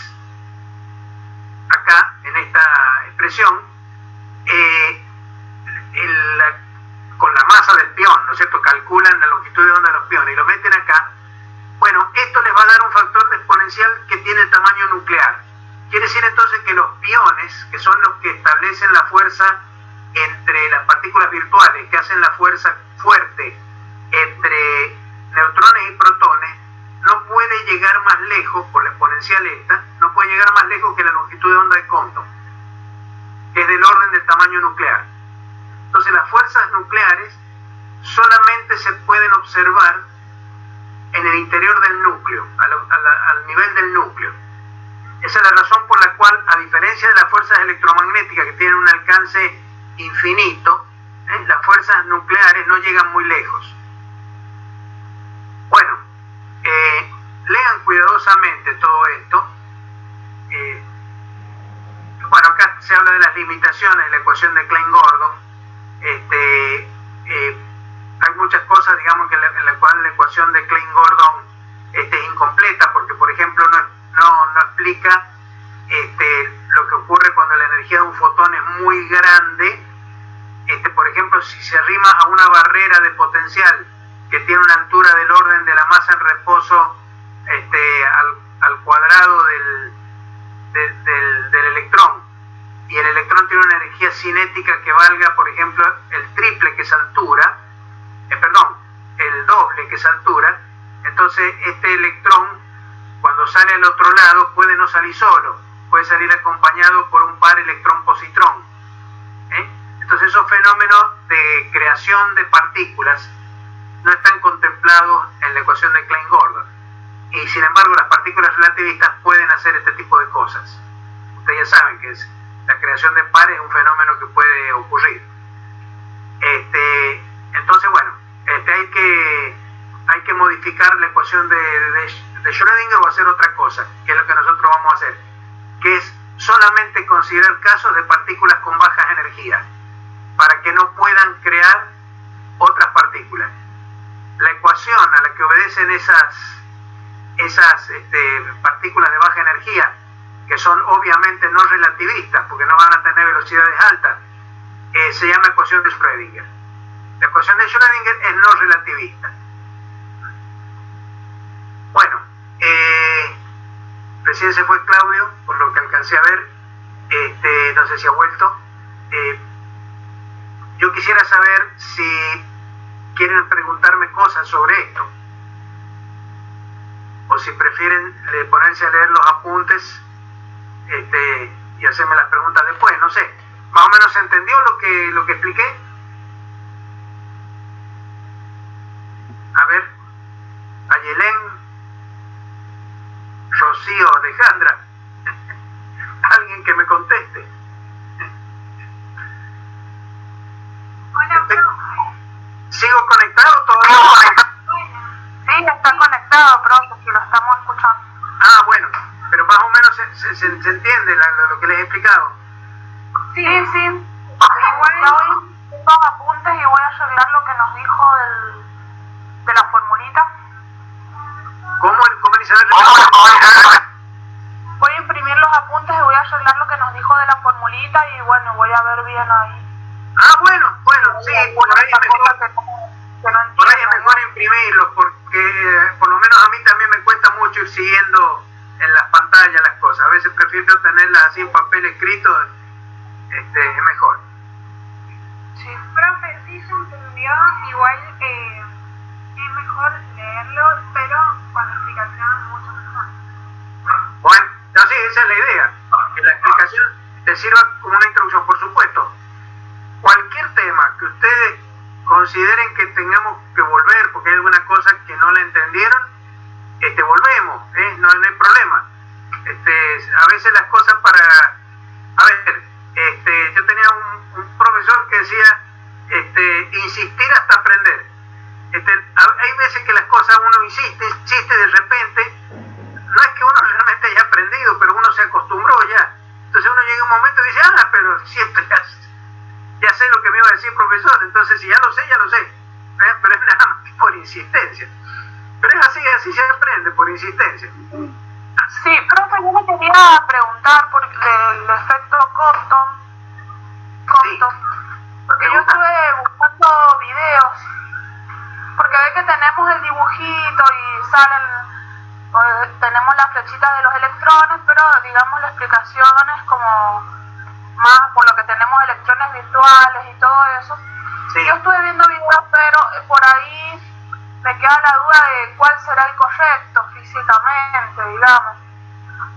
acá en esta expresión, con la masa del pión, ¿no es cierto? Calculan la longitud de onda de los piones y lo meten acá. Bueno, esto les va a dar un factor de exponencial que tiene el tamaño nuclear. Quiere decir entonces que los piones, que son los que establecen la fuerza entre las partículas virtuales, que hacen la fuerza fuerte entre neutrones y protones, no puede llegar más lejos, por la exponencial esta, no puede llegar más lejos que la longitud de onda de Compton, que es del orden del tamaño nuclear. Entonces las fuerzas nucleares solamente se pueden observar en el interior del núcleo, al nivel del núcleo. Esa es la razón por la cual, a diferencia de las fuerzas electromagnéticas que tienen un alcance infinito, las fuerzas nucleares no llegan muy lejos. Bueno, lean cuidadosamente todo esto. Bueno, acá se habla de las limitaciones de la ecuación de Klein-Gordon. Hay muchas cosas, digamos, que en la cual la ecuación de Klein-Gordon es incompleta, porque, por ejemplo, no explica lo que ocurre cuando la energía de un fotón es muy grande. Por ejemplo, si se arrima a una barrera de potencial que tiene una altura del orden de la masa en reposo al cuadrado del electrón, y el electrón tiene una energía cinética que valga, por ejemplo, el triple que esa altura, el doble que esa altura, entonces este electrón, cuando sale al otro lado, puede no salir solo, puede salir acompañado por un par electrón-positrón. Entonces esos fenómenos de creación de partículas no están contemplados en la ecuación de Klein-Gordon, y sin embargo las partículas relativistas pueden hacer este tipo de cosas. Ustedes ya saben que la creación de pares es un fenómeno que puede ocurrir. Entonces, bueno, hay que modificar la ecuación de Schrödinger o hacer otra cosa, que es lo que nosotros vamos a hacer, que es solamente considerar casos de partículas con bajas energías, para que no puedan crear otras partículas. La ecuación a la que obedecen esas partículas de baja energía, que son obviamente no relativistas, porque no van a tener velocidades altas, se llama ecuación de Schrödinger. La ecuación de Schrödinger es no relativista. Bueno, recién se fue Claudio, por lo que alcancé a ver, no sé si ha vuelto. Yo quisiera saber si quieren preguntarme cosas sobre esto, o si prefieren ponerse a leer los apuntes y hacerme las preguntas después, no sé. ¿Más o menos se entendió lo que expliqué? A ver, Ayelén, Rocío, Alejandra, alguien que me conteste. Hola, profe. ¿Sigo conectado todavía? Sí, está conectado, profe, que lo estamos escuchando. Ah, bueno, pero más o menos se entiende lo que les he explicado. Sí. Igual yo tengo apuntes y voy a arreglar lo que nos dijo de la formulita. ¿Cómo Elizabeth? Voy a imprimir los apuntes y voy a arreglar lo que nos dijo de la formulita y bueno, voy a ver bien ahí. Ah, bueno, sí, por ahí es mejor imprimirlos, porque por lo menos a mí también me cuesta mucho ir siguiendo en las pantallas las cosas. A veces prefiero tenerlas así en papel escrito, es mejor. Sí, profe, sí se entendió, igual es mejor leerlo, pero con la explicación mucho mejor. Bueno, no, sí, esa es la idea, que la explicación te sirva como una introducción, por supuesto. Cualquier tema que ustedes consideren que tengamos que volver porque hay alguna cosa que no la entendieron, volvemos, no hay problema. A veces las cosas yo tenía un profesor que decía insistir hasta aprender. Hay veces que las cosas uno insiste de repente, no es que uno realmente haya aprendido, pero uno se acostumbró ya. Entonces uno llega a un momento y dice, pero siempre ya sé lo que me iba a decir el profesor, entonces si ya lo sé, pero es nada más por insistencia. Pero es así, así se aprende, por insistencia. Sí, profe, yo le quería preguntar por el efecto Compton, Sí. porque yo estuve buscando videos, porque ve que tenemos el dibujito y tenemos las flechitas de los electrones, pero digamos la explicación es como más por lo que tenemos electrones virtuales y todo eso. Sí. Yo estuve viendo videos, pero por ahí me queda la duda de cuál será el correcto físicamente, digamos.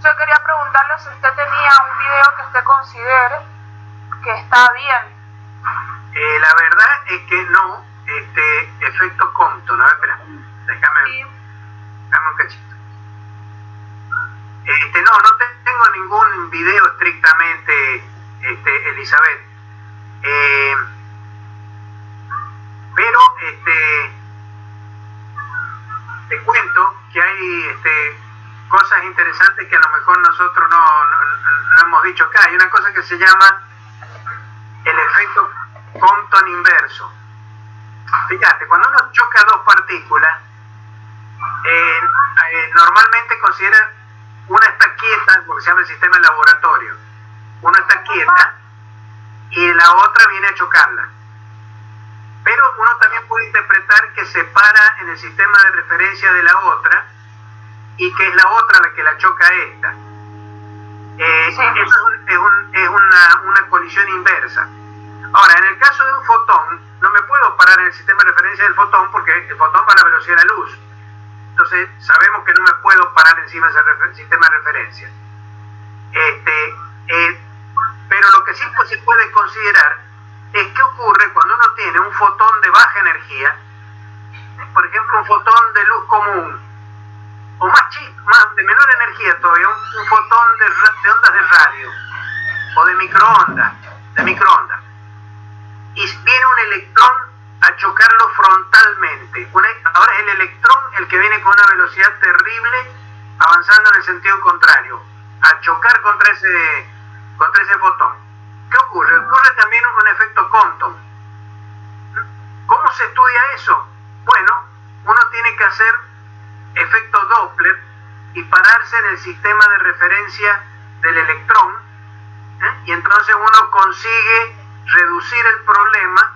Yo quería preguntarle si usted tenía un video que usted considere que está bien. La verdad es que no, efecto Compton, a ver, espera, déjame un cachito. No tengo ningún video estrictamente, Elizabeth, pero te cuento que hay cosas interesantes que a lo mejor nosotros no hemos dicho acá. Hay una cosa que se llama el efecto Compton inverso. Fíjate, cuando uno choca dos partículas, normalmente considera una está quieta, porque se llama el sistema de laboratorio. Una está quieta y la otra viene a chocarla. Pero uno también puede interpretar que se para en el sistema de referencia de la otra y que es la otra la que la choca a esta. Eso es una colisión inversa. Ahora, en el caso de un fotón, no me puedo parar en el sistema de referencia del fotón porque el fotón va a la velocidad de la luz. Entonces, sabemos que no me puedo parar encima de ese sistema de referencia. Pero lo que sí se puede considerar es qué ocurre cuando uno tiene un fotón de baja energía, por ejemplo, un fotón de luz común, o más de menor energía todavía, un fotón de ondas de radio, o de microondas, y viene un electrón a chocarlo frontalmente. Ahora es el electrón el que viene con una velocidad terrible, avanzando en el sentido contrario, a chocar contra ese fotón. ¿Qué ocurre? Ocurre también un efecto Compton. ¿Cómo se estudia eso? Bueno, uno tiene que hacer efecto Doppler y pararse en el sistema de referencia del electrón, y entonces uno consigue reducir el problema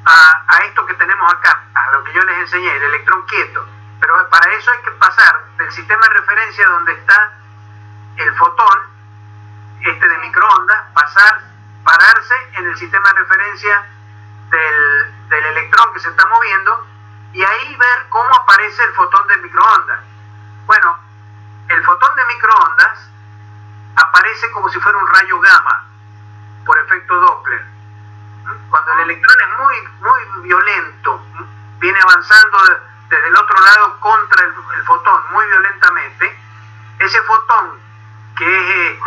a esto que tenemos acá, a lo que yo les enseñé, el electrón quieto. Pero para eso hay que pasar del sistema de referencia donde está el fotón, de microondas, pararse en el sistema de referencia del electrón que se está moviendo, y ahí ver cómo aparece el fotón de microondas. Bueno, el fotón de microondas aparece como si fuera un rayo gamma por efecto Doppler. Cuando el electrón es muy violento, viene avanzando desde el otro lado contra el fotón muy violentamente, ese fotón que es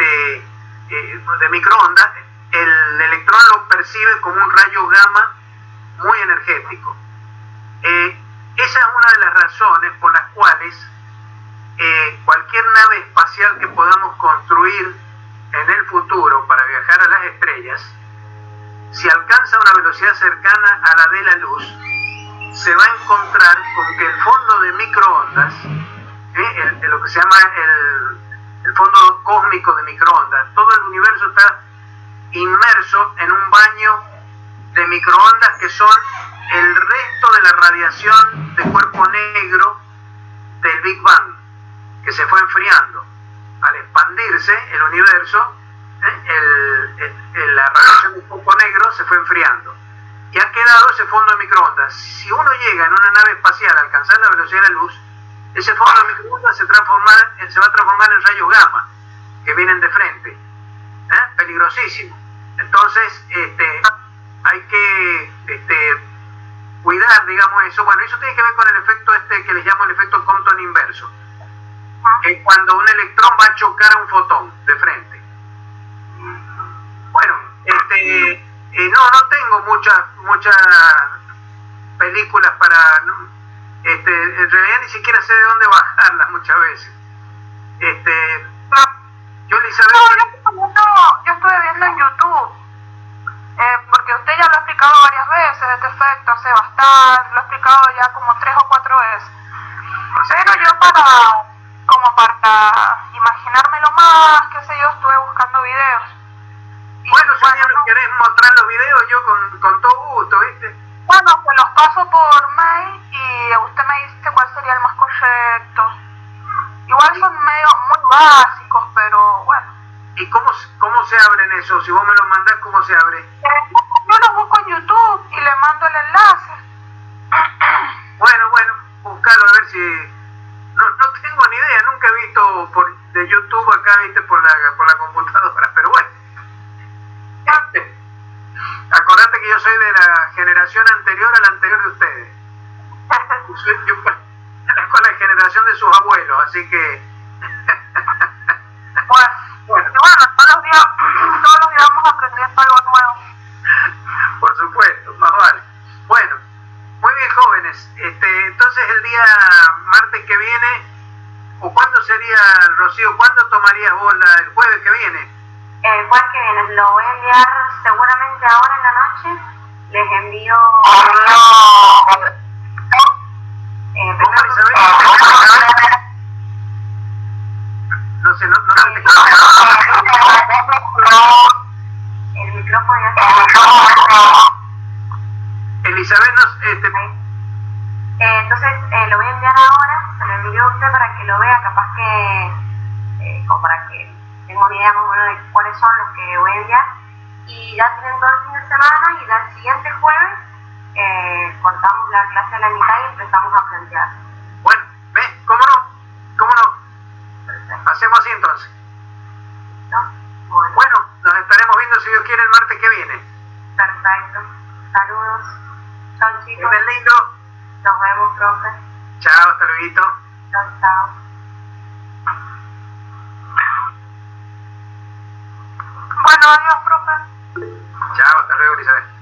de microondas, el electrón lo percibe como un rayo gamma muy energético. Esa es una de las razones por las cuales cualquier nave espacial que podamos construir en el futuro para viajar a las estrellas, si alcanza una velocidad cercana a la de la luz, se va a encontrar con que el fondo de microondas, lo que se llama el fondo cósmico de microondas, todo el universo está inmerso en un baño de microondas que son el resto de la radiación de cuerpo negro del Big Bang, que se fue enfriando. Al expandirse el universo, la radiación del cuerpo negro se fue enfriando y ha quedado ese fondo de microondas. Si uno llega en una nave espacial a alcanzar la velocidad de la luz, ese fondo de microondas se va a transformar en rayos gamma que vienen de frente, peligrosísimo. Entonces hay que cuidar, digamos, eso. Bueno, eso tiene que ver con el efecto que les llamo el efecto Compton inverso, que es cuando un electrón va a chocar a un fotón de frente. Bueno, no tengo muchas películas para, en realidad ni siquiera sé de dónde bajarlas muchas veces. Yo, Elizabeth, yo estuve viendo en YouTube, porque usted ya lo ha explicado varias veces, este efecto hace bastante, lo ha explicado ya como 3 o 4 veces. como para imaginármelo más, qué sé yo, estuve buscando videos. Y, bueno, si un día me querés mostrar los videos, yo con todo gusto, ¿viste? Bueno, pues los paso por mail y usted me dice cuál sería el más correcto. Igual son medio muy básicos, pero bueno. ¿Y cómo se abren eso? Si vos me los mandás, ¿cómo se abre? Yo los busco en YouTube y le mando el enlace. Bueno, buscalo a ver si... No tengo ni idea, nunca he visto de YouTube acá, viste, por la computadora, pero bueno. Acordate que yo soy de la generación anterior a la anterior de ustedes. Yo con la generación de sus abuelos, así que... Bueno, todos los días vamos aprendiendo algo nuevo. Por supuesto, más vale. Bueno, muy bien, jóvenes. Entonces el día martes que viene, o ¿cuándo sería, Rocío? ¿Cuándo tomarías vos el jueves que viene? El jueves que viene lo voy a enviar seguramente ahora en la noche. Les envío... ¿Cómo, Elizabeth? No sé, no te el micrófono ya está. Elizabeth, entonces lo voy a enviar ahora, se lo envío a usted para que lo vea, capaz que, o para que tenga una idea más o menos de cuáles son los que voy a enviar. Y ya tienen todo el fin de semana y ya el siguiente jueves cortamos la clase a la mitad y empezamos a plantear. Bueno, ¿ves? ¿Cómo no? Perfecto. Hacemos así entonces. ¿No? Bueno, nos estaremos viendo si Dios quiere el martes que viene. Perfecto. Saludos. Chao, chicos. Bien lindo. Nos vemos, profe. Chao, hasta luego. Chao, chao. Bueno, adiós, profe. Chao, hasta luego, Elizabeth.